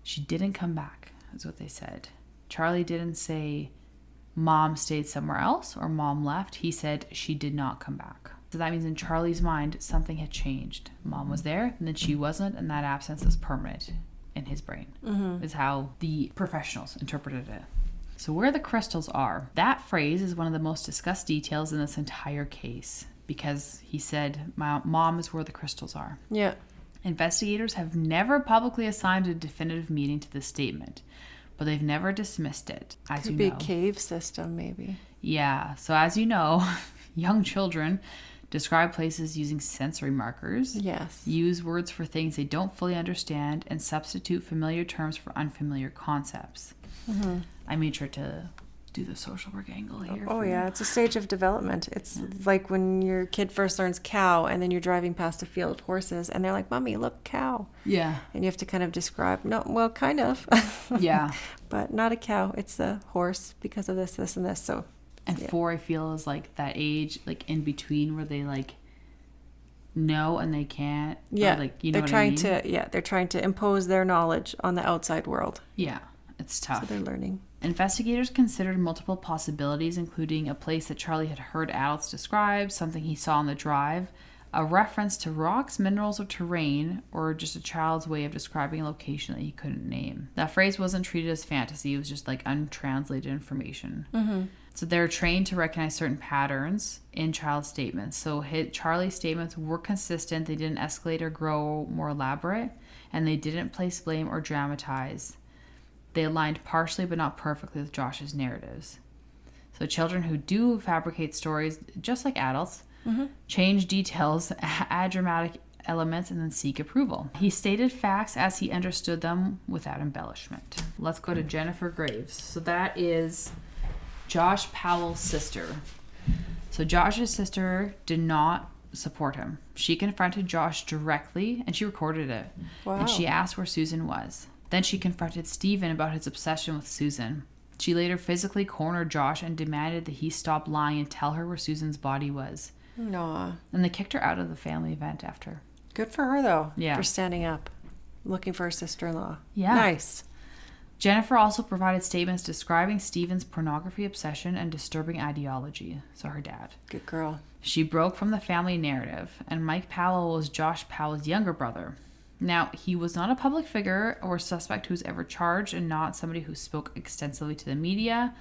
She didn't come back, is what they said. Charlie didn't say mom stayed somewhere else or mom left. He said she did not come back. So that means in Charlie's mind, something had changed. Mom was there, and then she wasn't, and that absence is permanent in his brain, is how the professionals interpreted it. So where the crystals are, that phrase is one of the most discussed details in this entire case, because he said, my mom is where the crystals are. Yeah. Investigators have never publicly assigned a definitive meaning to this statement, but they've never dismissed it, as Could you be know. a cave system, maybe. Yeah, so as you know, young children describe places using sensory markers. Yes. Use words for things they don't fully understand, and substitute familiar terms for unfamiliar concepts. Mm-hmm. I made sure to do the social work angle here. Oh, yeah. It's a stage of development. It's like when your kid first learns cow, and then you're driving past a field of horses, and they're like, Mommy, look, cow. Yeah. And you have to kind of describe, no, well, kind of. Yeah. But not a cow. It's a horse because of this, this, and this. So. And 4, I feel, is like that age, like in between, where they like know and they can't. Yeah, or, like, you know they're what trying I mean? they're trying to impose their knowledge on the outside world. Yeah, it's tough. So they're learning. Investigators considered multiple possibilities, including a place that Charlie had heard adults describe, something he saw on the drive, a reference to rocks, minerals, or terrain, or just a child's way of describing a location that he couldn't name. That phrase wasn't treated as fantasy, it was just like untranslated information. Mm-hmm. So they're trained to recognize certain patterns in child statements. So Charlie's statements were consistent, they didn't escalate or grow more elaborate, and they didn't place blame or dramatize. They aligned partially but not perfectly with Josh's narratives. So children who do fabricate stories, just like adults, change details, add dramatic elements, and then seek approval. He stated facts as he understood them without embellishment. Let's go to Jennifer Graves. So that is Josh Powell's sister. So Josh's sister did not support him. She confronted Josh directly, and she recorded it. Wow. And she asked where Susan was. Then she confronted Stephen about his obsession with Susan. She later physically cornered Josh and demanded that he stop lying and tell her where Susan's body was. Aw. And they kicked her out of the family event after. Good for her, though. Yeah. For standing up. Looking for her sister-in-law. Yeah. Nice. Jennifer also provided statements describing Stephen's pornography obsession and disturbing ideology. So her dad. Good girl. She broke from the family narrative, and Mike Powell was Josh Powell's younger brother. Now, he was not a public figure or suspect who was ever charged and not somebody who spoke extensively to the media,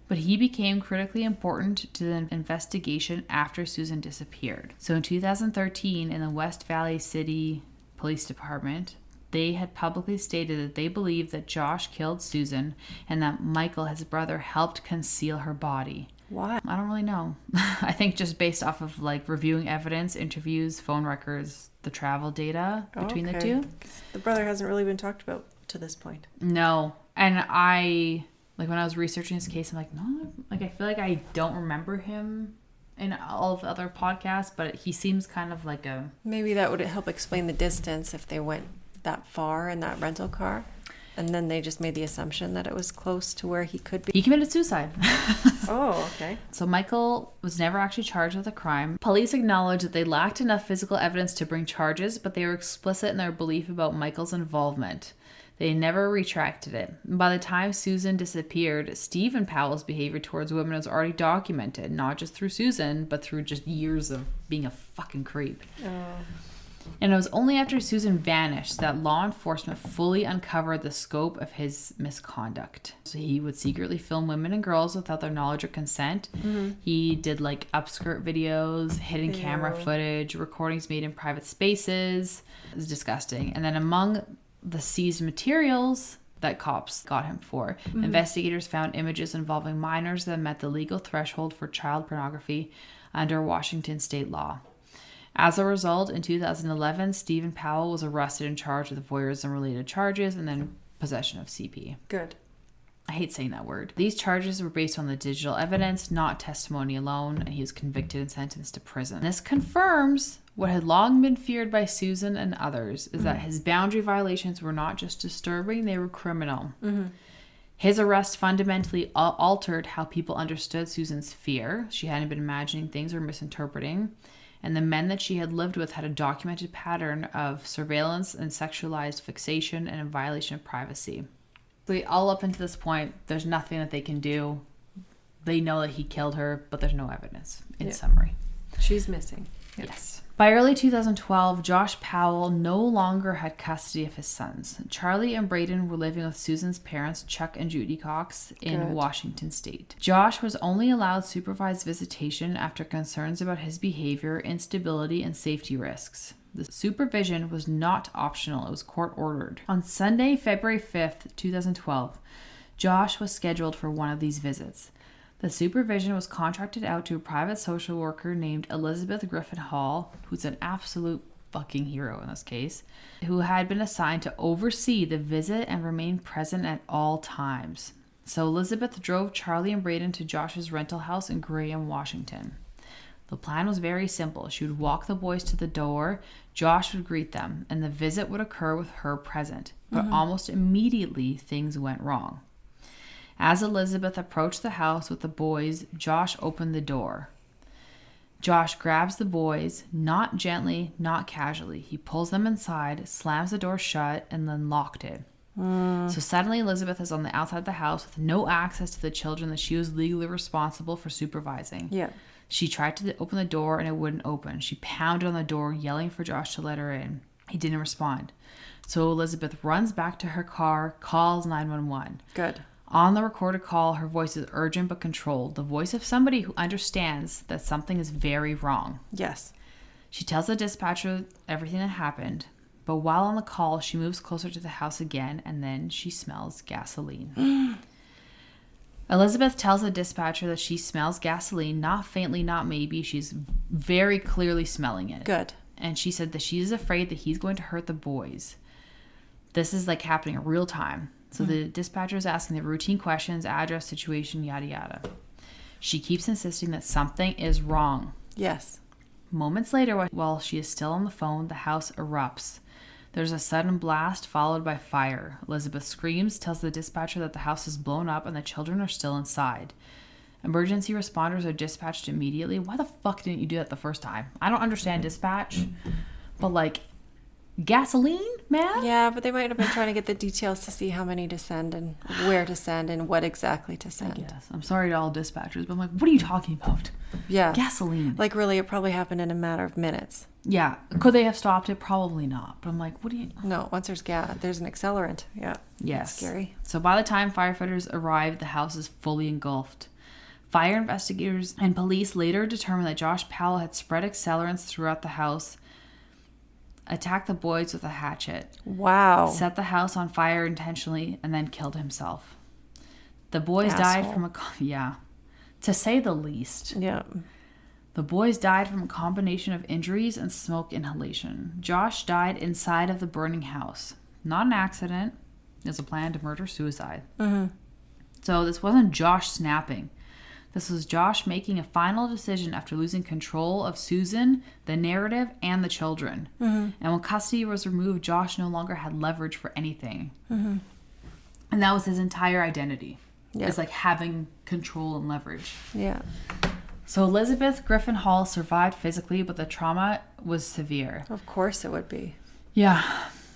but he became critically important to the investigation after Susan disappeared. So in 2013, in the West Valley City Police Department, they had publicly stated that they believed that Josh killed Susan and that Michael, his brother, helped conceal her body. Why? I don't really know. I think just based off of like reviewing evidence, interviews, phone records, the travel data between the two. The brother hasn't really been talked about to this point. No. And I, like when I was researching this case, I'm like, no, like I feel like I don't remember him in all of the other podcasts, but he seems kind of like a... Maybe that would help explain the distance if they went that far in that rental car. And then they just made the assumption that it was close to where he could be. He committed suicide. Oh, okay. So Michael was never actually charged with a crime. Police acknowledged that they lacked enough physical evidence to bring charges, but they were explicit in their belief about Michael's involvement. They never retracted it. By the time Susan disappeared, Stephen Powell's behavior towards women was already documented, not just through Susan, but through just years of being a fucking creep. Oh. And it was only after Susan vanished that law enforcement fully uncovered the scope of his misconduct. So he would secretly film women and girls without their knowledge or consent. Mm-hmm. He did like upskirt videos, hidden camera footage, recordings made in private spaces. It was disgusting. And then among the seized materials that cops got him for, investigators found images involving minors that met the legal threshold for child pornography under Washington state law. As a result, in 2011, Stephen Powell was arrested and charged with voyeurism-related charges and then possession of CP. Good. I hate saying that word. These charges were based on the digital evidence, not testimony alone, and he was convicted and sentenced to prison. This confirms what had long been feared by Susan and others, is that his boundary violations were not just disturbing, they were criminal. Mm-hmm. His arrest fundamentally altered how people understood Susan's fear. She hadn't been imagining things or misinterpreting. And the men that she had lived with had a documented pattern of surveillance and sexualized fixation and a violation of privacy. So all up until this point, there's nothing that they can do. They know that he killed her, but there's no evidence, in summary. She's missing. Yep. Yes. By early 2012, Josh Powell no longer had custody of his sons. Charlie and Braden were living with Susan's parents, Chuck and Judy Cox, in Washington state. Josh was only allowed supervised visitation after concerns about his behavior, instability, and safety risks. The supervision was not optional, it was court-ordered. On Sunday, February 5th, 2012, Josh was scheduled for one of these visits. The supervision was contracted out to a private social worker named Elizabeth Griffin Hall, who's an absolute fucking hero in this case, who had been assigned to oversee the visit and remain present at all times. So Elizabeth drove Charlie and Braden to Josh's rental house in Graham, Washington. The plan was very simple. She would walk the boys to the door, Josh would greet them, and the visit would occur with her present. But almost immediately, things went wrong. As Elizabeth approached the house with the boys, Josh opened the door. Josh grabs the boys, not gently, not casually. He pulls them inside, slams the door shut, and then locked it. So suddenly Elizabeth is on the outside of the house with no access to the children that she was legally responsible for supervising. Yeah. She tried to open the door and it wouldn't open. She pounded on the door, yelling for Josh to let her in. He didn't respond. So Elizabeth runs back to her car, calls 911. Good. On the recorded call, her voice is urgent but controlled, the voice of somebody who understands that something is very wrong. Yes. She tells the dispatcher everything that happened, but while on the call, she moves closer to the house again, and then she smells gasoline. Elizabeth tells the dispatcher that she smells gasoline, not faintly, not maybe. She's very clearly smelling it. Good. And she said that she's afraid that he's going to hurt the boys. This is like happening in real time. So the dispatcher is asking the routine questions, address, situation, yada, yada. She keeps insisting that something is wrong. Yes. Moments later, while she is still on the phone, the house erupts. There's a sudden blast followed by fire. Elizabeth screams, tells the dispatcher that the house is blown up and the children are still inside. Emergency responders are dispatched immediately. Why the fuck didn't you do that the first time? I don't understand dispatch, but like... gasoline, man? Yeah, but they might have been trying to get the details to see how many to send and where to send and what exactly to send. Yes. I'm sorry to all dispatchers, but I'm like, what are you talking about? Yeah. Gasoline. Like, really, it probably happened in a matter of minutes. Yeah. Could they have stopped it? Probably not. But I'm like, what do you... No, once there's gas, there's an accelerant. Yeah. Yes. That's scary. So by the time firefighters arrived, the house is fully engulfed. Fire investigators and police later determined that Josh Powell had spread accelerants throughout the house, attacked the boys with a hatchet, Wow. set the house on fire intentionally, and then killed himself. The boys Asshole. died from to say the least. Yeah. The boys died from a combination of injuries and smoke inhalation. Josh died inside of the burning house. Not an accident. It was a planned murder-suicide. Mm-hmm. So this wasn't Josh snapping. This was Josh making a final decision after losing control of Susan, the narrative, and the children. Mm-hmm. And when custody was removed, Josh no longer had leverage for anything. Mm-hmm. And that was his entire identity. Yeah. It's like having control and leverage. Yeah. So Elizabeth Griffin Hall survived physically, but the trauma was severe. Of course it would be. Yeah.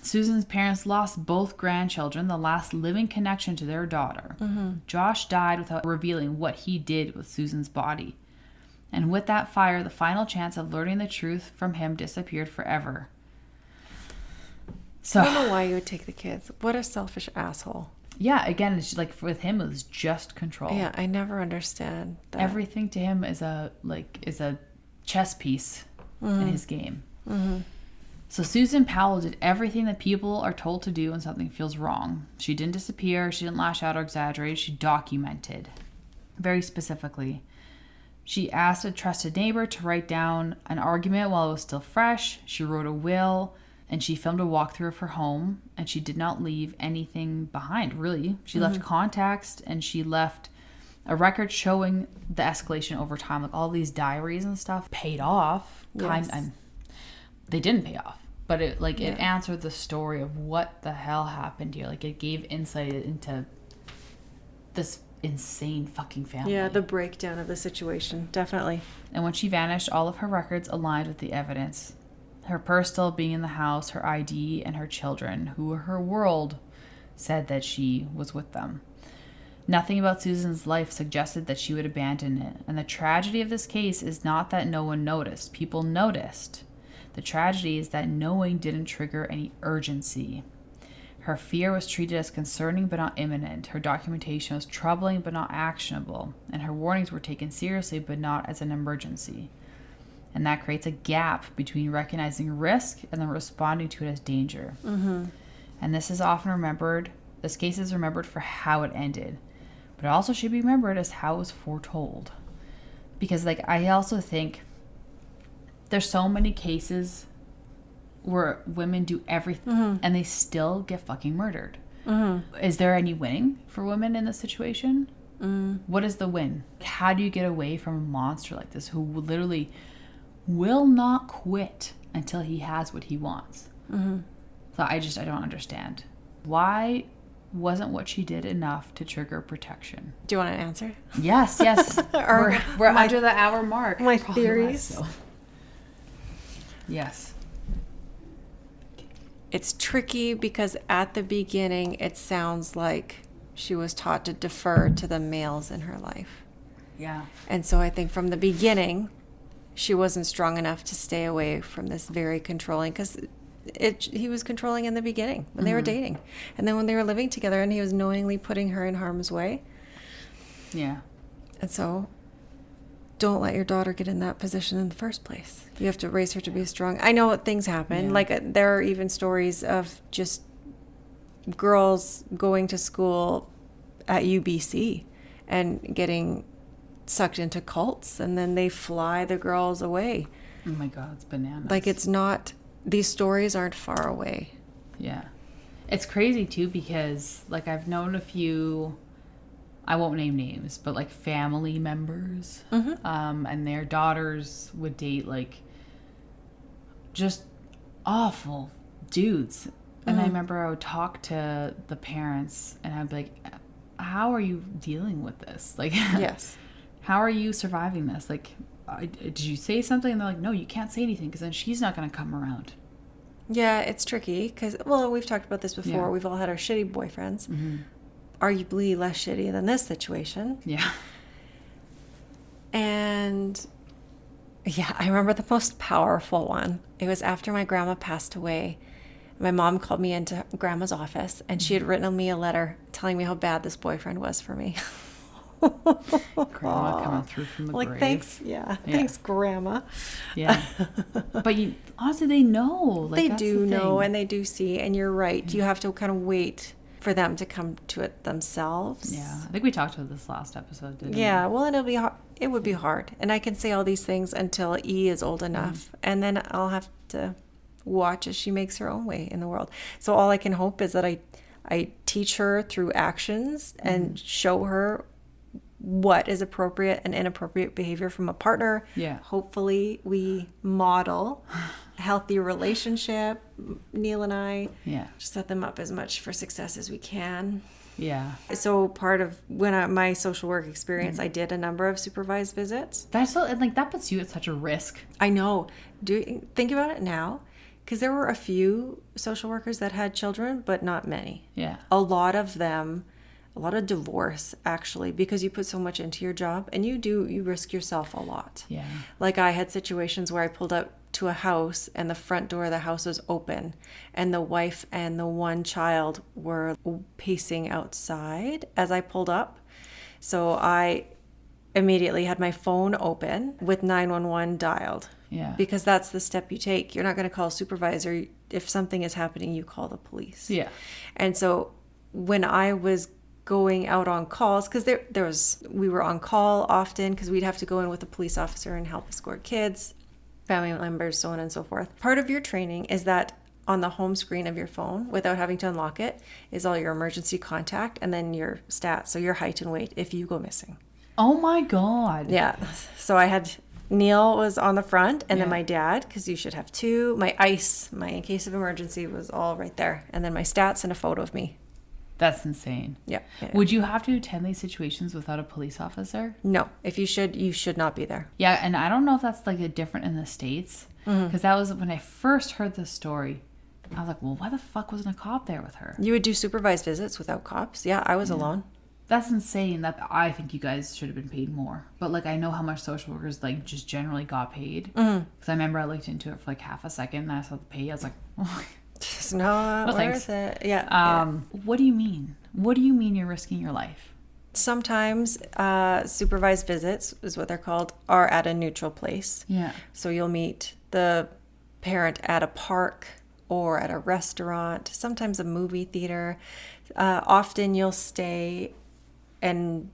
Susan's parents lost both grandchildren, the last living connection to their daughter. Mm-hmm. Josh died without revealing what he did with Susan's body. And with that fire, the final chance of learning the truth from him disappeared forever. So I don't know why you would take the kids. What a selfish asshole. Yeah, again, it's like with him, it was just control. Yeah, I never understand that. Everything to him is a chess piece in his game. Mm-hmm. So Susan Powell did everything that people are told to do when something feels wrong. She didn't disappear. She didn't lash out or exaggerate. She documented very specifically. She asked a trusted neighbor to write down an argument while it was still fresh. She wrote a will. And she filmed a walkthrough of her home, and she did not leave anything behind, really. She left contacts, and she left a record showing the escalation over time. Like, all these diaries and stuff paid off. Yes. They didn't pay off, but it answered the story of what the hell happened here. Like, it gave insight into this insane fucking family. Yeah, the breakdown of the situation, definitely. And when she vanished, all of her records aligned with the evidence. Her purse still being in the house, her ID, and her children, who were her world, said that she was with them. Nothing about Susan's life suggested that she would abandon it. And the tragedy of this case is not that no one noticed. People noticed. The tragedy is that knowing didn't trigger any urgency. Her fear was treated as concerning but not imminent. Her documentation was troubling but not actionable. And her warnings were taken seriously but not as an emergency. And that creates a gap between recognizing risk and then responding to it as danger. Mm-hmm. And this case is remembered for how it ended. But it also should be remembered as how it was foretold. Because, I also think there's so many cases where women do everything and they still get fucking murdered. Mm-hmm. Is there any winning for women in this situation? What is the win? How do you get away from a monster like this who literally will not quit until he has what he wants? Mm-hmm. So I don't understand. Why wasn't what she did enough to trigger protection? Do you want to answer? Yes. we're under the hour mark. My theories. So. Yes. It's tricky because at the beginning it sounds like she was taught to defer to the males in her life. Yeah. And so I think from the beginning she wasn't strong enough to stay away from this very controlling, because he was controlling in the beginning when they were dating, and then when they were living together, and he was knowingly putting her in harm's way. Yeah. And so don't let your daughter get in that position in the first place. You have to raise her to be strong. I know things happen. Yeah. There are even stories of just girls going to school at UBC and getting sucked into cults, and then they fly the girls away. Oh my God, it's bananas. It's not, these stories aren't far away. Yeah. It's crazy too, because I've known a few, I won't name names, but family members, and their daughters would date just awful dudes. And I remember I would talk to the parents and I'd be like, how are you dealing with this? Yes. How are you surviving this? Did you say something? And they're like, no, you can't say anything because then she's not going to come around. Yeah, it's tricky because, we've talked about this before. Yeah. We've all had our shitty boyfriends. Mm-hmm. Arguably less shitty than this situation. Yeah. And Yeah, I remember the most powerful one. It was after my grandma passed away. My mom called me into grandma's office, and she had written me a letter telling me how bad this boyfriend was for me. Grandma coming through from the Like, grave. thanks. Yeah. Thanks, Grandma. Yeah. But honestly, they know. Like, They that's do the know, thing. and they do see, and you're right. You have to kind of wait for them to come to it themselves. Yeah. I think we talked about this last episode, didn't Yeah, well, and it'll be hard. It would be hard, and I can say all these things until E is old enough, and then I'll have to watch as she makes her own way in the world. So all I can hope is that I teach her through actions and show her what is appropriate and inappropriate behavior from a partner. Yeah. Hopefully, we model a healthy relationship. Neil and I Yeah. just set them up as much for success as we can. Yeah. So part of my social work experience, I did a number of supervised visits. That's so, and like, that puts you at such a risk. I know. Think about it now, because there were a few social workers that had children, but not many. Yeah. A lot of divorce, actually, because you put so much into your job, and you risk yourself a lot. Yeah. Like, I had situations where I pulled out to a house and the front door of the house was open, and the wife and the one child were pacing outside as I pulled up. So I immediately had my phone open with 911 dialed. Yeah. Because that's the step you take. You're not going to call a supervisor. If something is happening, you call the police. Yeah. And so when I was going out on calls, because we were on call often, because we'd have to go in with a police officer and help escort kids, family members, so on and so forth. Part of your training is that on the home screen of your phone, without having to unlock it, is all your emergency contact and then your stats, so your height and weight if you go missing. Oh my God. Yeah. So I had Neil was on the front, and then my dad, because you should have two. My ice, my in case of emergency, was all right there, and then my stats and a photo of me. That's insane. Yeah. Would you have to attend these situations without a police officer? No, if you should not be there. Yeah, and I don't know if that's like a different in the States, because that was when I first heard this story. I was like, well, why the fuck wasn't a cop there with her? You would do supervised visits without cops. Yeah, I was alone. That's insane. That I think you guys should have been paid more. But like, I know how much social workers like just generally got paid. Because I remember I looked into it for like half a second and I saw the pay. I was like, oh. It's not worth it. Yeah. What do you mean? What do you mean you're risking your life? Sometimes supervised visits is what they're called, are at a neutral place. Yeah. So you'll meet the parent at a park or at a restaurant, sometimes a movie theater. Often you'll stay and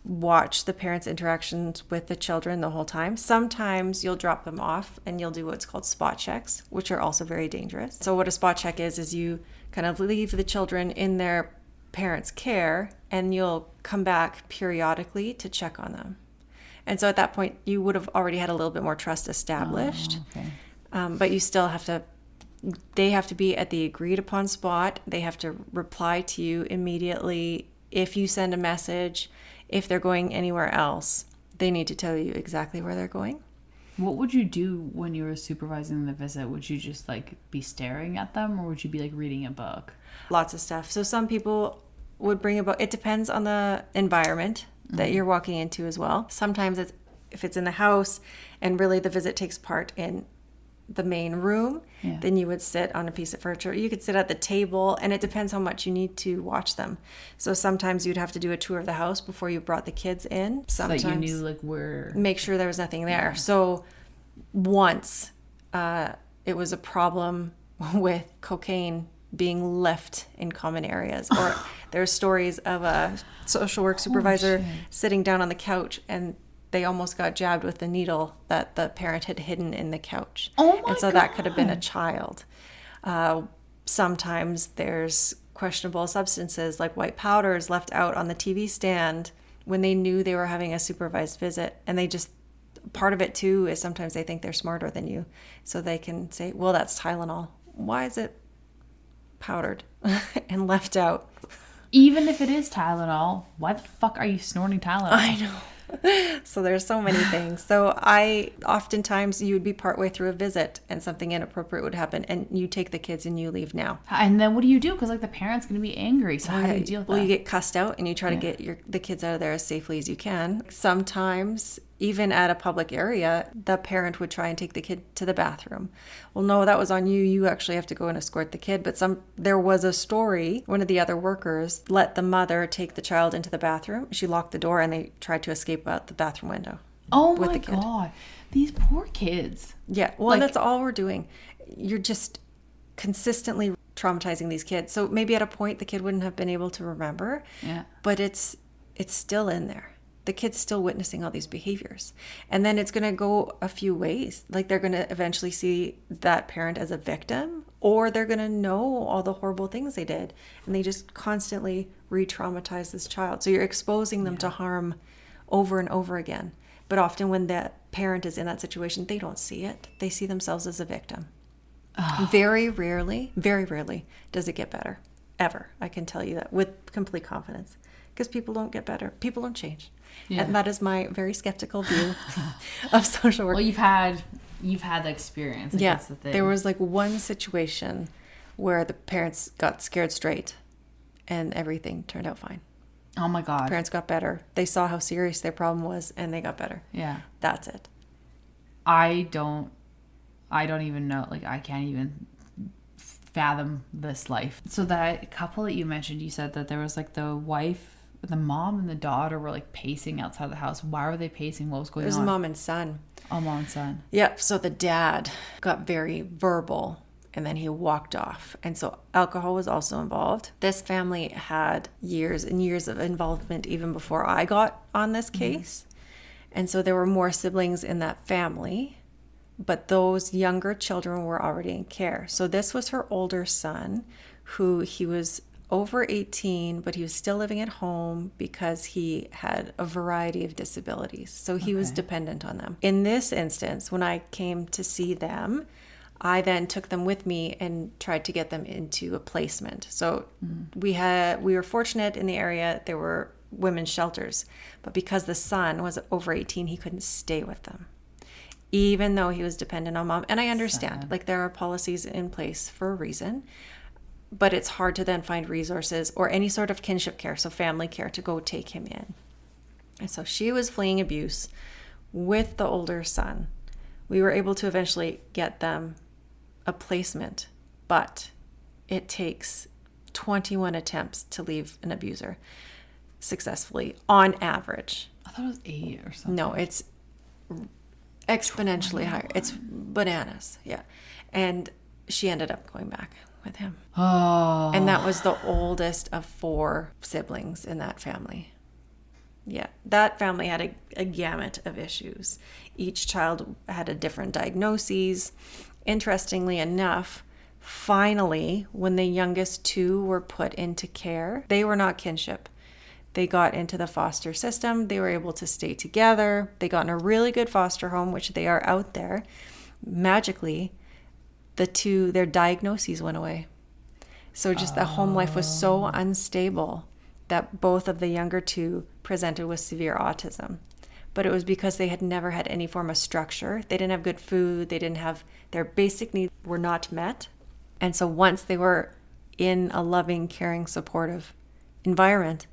watch the parents' interactions with the children the whole time. Sometimes you'll drop them off and you'll do what's called spot checks, which are also very dangerous. So what a spot check is you kind of leave the children in their parents' care and you'll come back periodically to check on them. And so at that point, you would have already had a little bit more trust established. Oh, okay. But you still have to, they have to be at the agreed upon spot. They have to reply to you immediately. If you send a message, if they're going anywhere else, they need to tell you exactly where they're going. What would you do when you were supervising the visit? Would you just like be staring at them, or would you be like reading a book? Lots of stuff. So some people would bring a book. It depends on the environment that you're walking into as well. Sometimes if it's in the house and really the visit takes part in the main room, then you would sit on a piece of furniture. You could sit at the table, and it depends how much you need to watch them. So sometimes you'd have to do a tour of the house before you brought the kids in. Sometimes So that you knew like where... make sure there was nothing there. Yeah. So once it was a problem with cocaine being left in common areas, or there's stories of a social work supervisor sitting down on the couch and they almost got jabbed with the needle that the parent had hidden in the couch. Oh my And so God. that could have been a child. Sometimes there's questionable substances like white powders left out on the TV stand when they knew they were having a supervised visit. And they just, part of it too is sometimes they think they're smarter than you. So they can say, well, that's Tylenol. Why is it powdered and left out? Even if it is Tylenol, why the fuck are you snorting Tylenol? I know. So there's so many things. So oftentimes you would be partway through a visit and something inappropriate would happen and you take the kids and you leave now. And then what do you do? Because like the parent's going to be angry. So how do you deal with that? Well, you get cussed out and you try to get the kids out of there as safely as you can. Sometimes even at a public area, the parent would try and take the kid to the bathroom. Well, no, that was on you. You actually have to go and escort the kid. But there was a story. One of the other workers let the mother take the child into the bathroom. She locked the door and they tried to escape out the bathroom window. Oh my God. These poor kids. Yeah. Well, that's all we're doing. You're just consistently traumatizing these kids. So maybe at a point the kid wouldn't have been able to remember. Yeah. But it's still in there. The kid's still witnessing all these behaviors. And then it's going to go a few ways. Like they're going to eventually see that parent as a victim, or they're going to know all the horrible things they did. And they just constantly re-traumatize this child. So you're exposing them to harm over and over again. But often when the parent is in that situation, they don't see it. They see themselves as a victim. Oh. Very rarely does it get better. Ever. I can tell you that with complete confidence. Because people don't get better. People don't change. Yeah. And that is my very skeptical view of social work. Well, you've had the experience. That's the thing. There was like one situation where the parents got scared straight and everything turned out fine. Oh my God. Parents got better. They saw how serious their problem was and they got better. Yeah. That's it. I don't even know. Like, I can't even fathom this life. So that couple that you mentioned, you said that there was like the mom and the daughter were like pacing outside the house. Why were they pacing? What was going on? It was mom and son. Oh, mom and son. Yep. So the dad got very verbal and then he walked off. And so alcohol was also involved. This family had years and years of involvement even before I got on this case. And so there were more siblings in that family, but those younger children were already in care. So this was her older son, who he was over 18, but he was still living at home because he had a variety of disabilities. So he was dependent on them. In this instance, when I came to see them, I then took them with me and tried to get them into a placement. So we were fortunate in the area. There were women's shelters, but because the son was over 18, he couldn't stay with them, even though he was dependent on mom. And I understand, like there are policies in place for a reason. But it's hard to then find resources or any sort of kinship care, so family care, to go take him in. And so she was fleeing abuse with the older son. We were able to eventually get them a placement, but it takes 21 attempts to leave an abuser successfully on average. I thought it was 8 or something. No, it's exponentially higher. It's bananas. Yeah. And she ended up going back with him. Oh. And that was the oldest of 4 siblings in that family. Yeah, that family had a gamut of issues. Each child had a different diagnosis. Interestingly enough, finally, when the youngest 2 were put into care, they were not kinship. They got into the foster system. They were able to stay together. They got in a really good foster home, which they are out there. Magically, their diagnoses went away. So just the home life was so unstable that both of the younger 2 presented with severe autism. But it was because they had never had any form of structure. They didn't have good food. Their basic needs were not met. And so once they were in a loving, caring, supportive environment,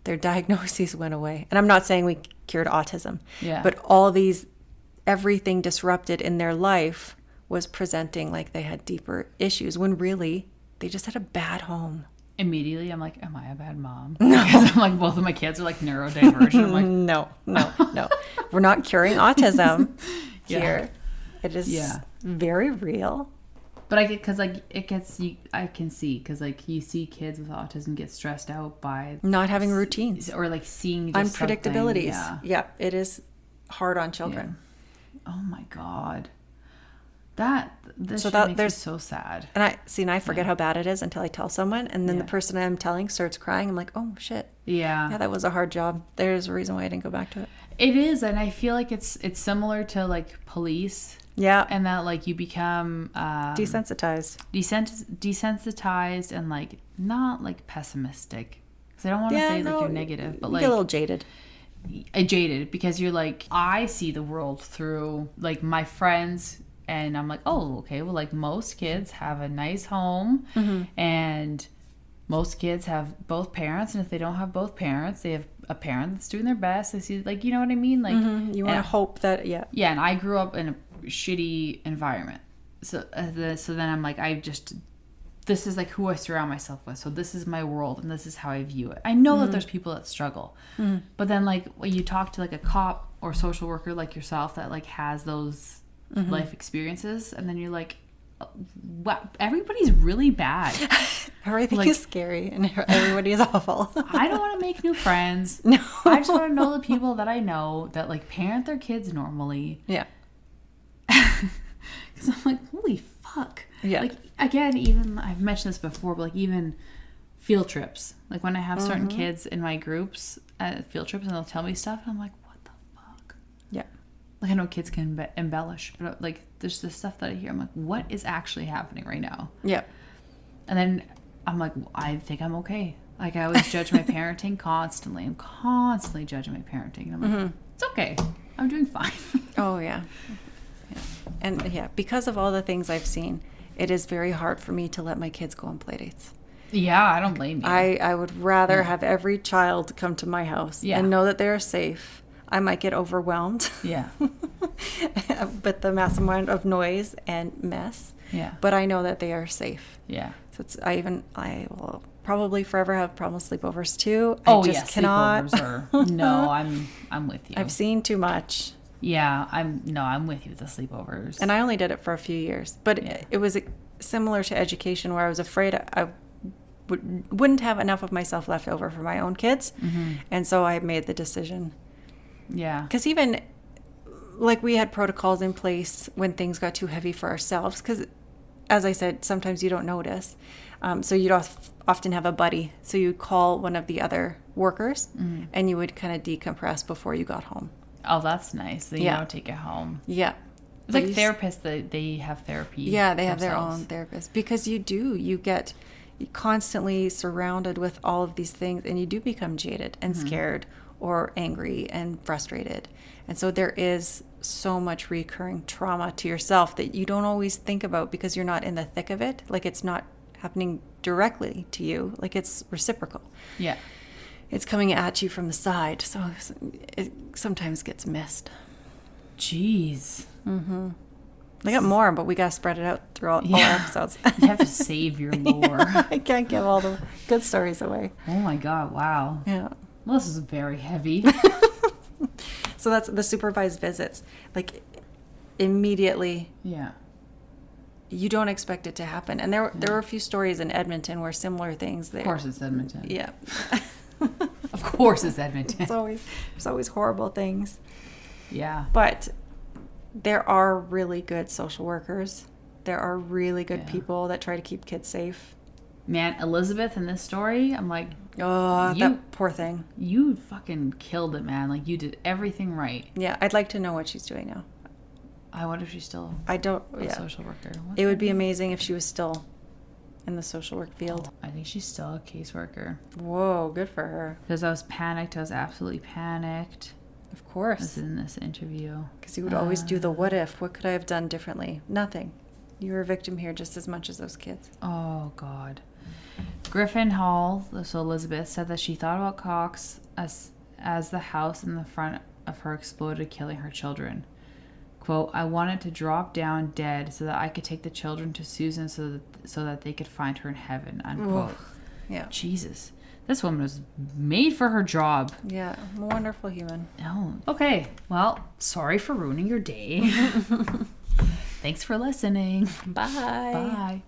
their diagnoses went away. And I'm not saying we cured autism, but everything disrupted in their life was presenting like they had deeper issues when really they just had a bad home. Immediately, I'm like, am I a bad mom? Because I'm like, both of my kids are like neurodivergent. I'm like, no. We're not curing autism here. It is very real. But I can see, because like you see kids with autism get stressed out by not having routines or like seeing just unpredictabilities. Yeah, it is hard on children. Yeah. Oh my God. This makes me so sad. And I forget how bad it is until I tell someone, and then the person I'm telling starts crying. I'm like, oh shit. Yeah, that was a hard job. There's a reason why I didn't go back to it. It is, and I feel like it's similar to like police. Yeah. And that like you become desensitized and like not like pessimistic, because I don't want to say like you're negative, but like a little jaded. Jaded because you're like, I see the world through like my friends. And I'm like, oh, okay, well, like most kids have a nice home and most kids have both parents, and if they don't have both parents, they have a parent that's doing their best. They see, like, you know what I mean? Like, You want to hope that, yeah. Yeah, and I grew up in a shitty environment. So then I'm like, this is like who I surround myself with. So this is my world, and this is how I view it. I know that there's people that struggle. But then, like, when you talk to, like, a cop or social worker like yourself that, like, has those life experiences, and then you're like, what? Everybody's really bad. Everything is scary, and everybody is awful. I don't want to make new friends. No. I just want to know the people that I know that, like, parent their kids normally. Yeah. Because I'm like, holy fuck. Yeah. Like, again, even, I've mentioned this before, but, like, even field trips. Like, when I have certain kids in my groups at field trips, and they'll tell me stuff, and I'm like, what the fuck? Yeah. Like, I know kids can embellish, but, like, there's this stuff that I hear. I'm like, what is actually happening right now? Yeah. And then I'm like, I think I'm okay. Like, I always judge my parenting constantly. I'm constantly judging my parenting. And I'm like, it's okay. I'm doing fine. Oh, yeah. And, yeah, because of all the things I've seen, it is very hard for me to let my kids go on play dates. Yeah, I don't blame you. I would rather have every child come to my house and know that they're safe. I might get overwhelmed. Yeah. with the massive amount of noise and mess. Yeah. But I know that they are safe. Yeah. So I will probably forever have problems with sleepovers too. Oh, I just yeah, cannot. sleepovers are, no, I'm with you. I've seen too much. Yeah, I'm with you with the sleepovers. And I only did it for a few years. But it was similar to education, where I was afraid I wouldn't have enough of myself left over for my own kids. And so I made the decision. Yeah. Because even, like, we had protocols in place when things got too heavy for ourselves. Because, as I said, sometimes you don't notice. So you'd often have a buddy. So you'd call one of the other workers, and you would kind of decompress before you got home. Oh, that's nice. Then you don't take it home. Yeah. It's like therapists, they have therapy. Yeah, they have their own therapist. Because you get constantly surrounded with all of these things, and you do become jaded and scared or angry and frustrated. And so there is so much recurring trauma to yourself that you don't always think about because you're not in the thick of it. Like, it's not happening directly to you. Like, it's reciprocal. Yeah. It's coming at you from the side. So it sometimes gets missed. Jeez. I got more, but we got to spread it out through all episodes. You have to save your lore. I can't give all the good stories away. Oh my God, wow. Yeah. Well, this is very heavy. So that's the supervised visits. Like, immediately, Yeah. you don't expect it to happen. And there were a few stories in Edmonton where similar things there. Of course it's Edmonton. Yeah. Of course it's Edmonton. There's always horrible things. Yeah. But there are really good social workers. There are really good people that try to keep kids safe. Man, Elizabeth in this story, I'm like, Oh, that poor thing. You fucking killed it, man. Like, you did everything right. Yeah, I'd like to know what she's doing now. I wonder if she's still a social worker. It would be amazing if she was still in the social work field. I think she's still a caseworker. Whoa, good for her. Because I was panicked. I was absolutely panicked. Of course. This is in this interview. Because you would always do the what if. What could I have done differently? Nothing. You were a victim here just as much as those kids. Oh, God. Griffin Hall, so Elizabeth, said that she thought about Cox as the house in the front of her exploded, killing her children. Quote, I wanted to drop down dead so that I could take the children to Susan so that they could find her in heaven, unquote. Oof. Yeah. Jesus. This woman was made for her job. Yeah, a wonderful human. Oh. Okay, well, sorry for ruining your day. Thanks for listening. Bye. Bye.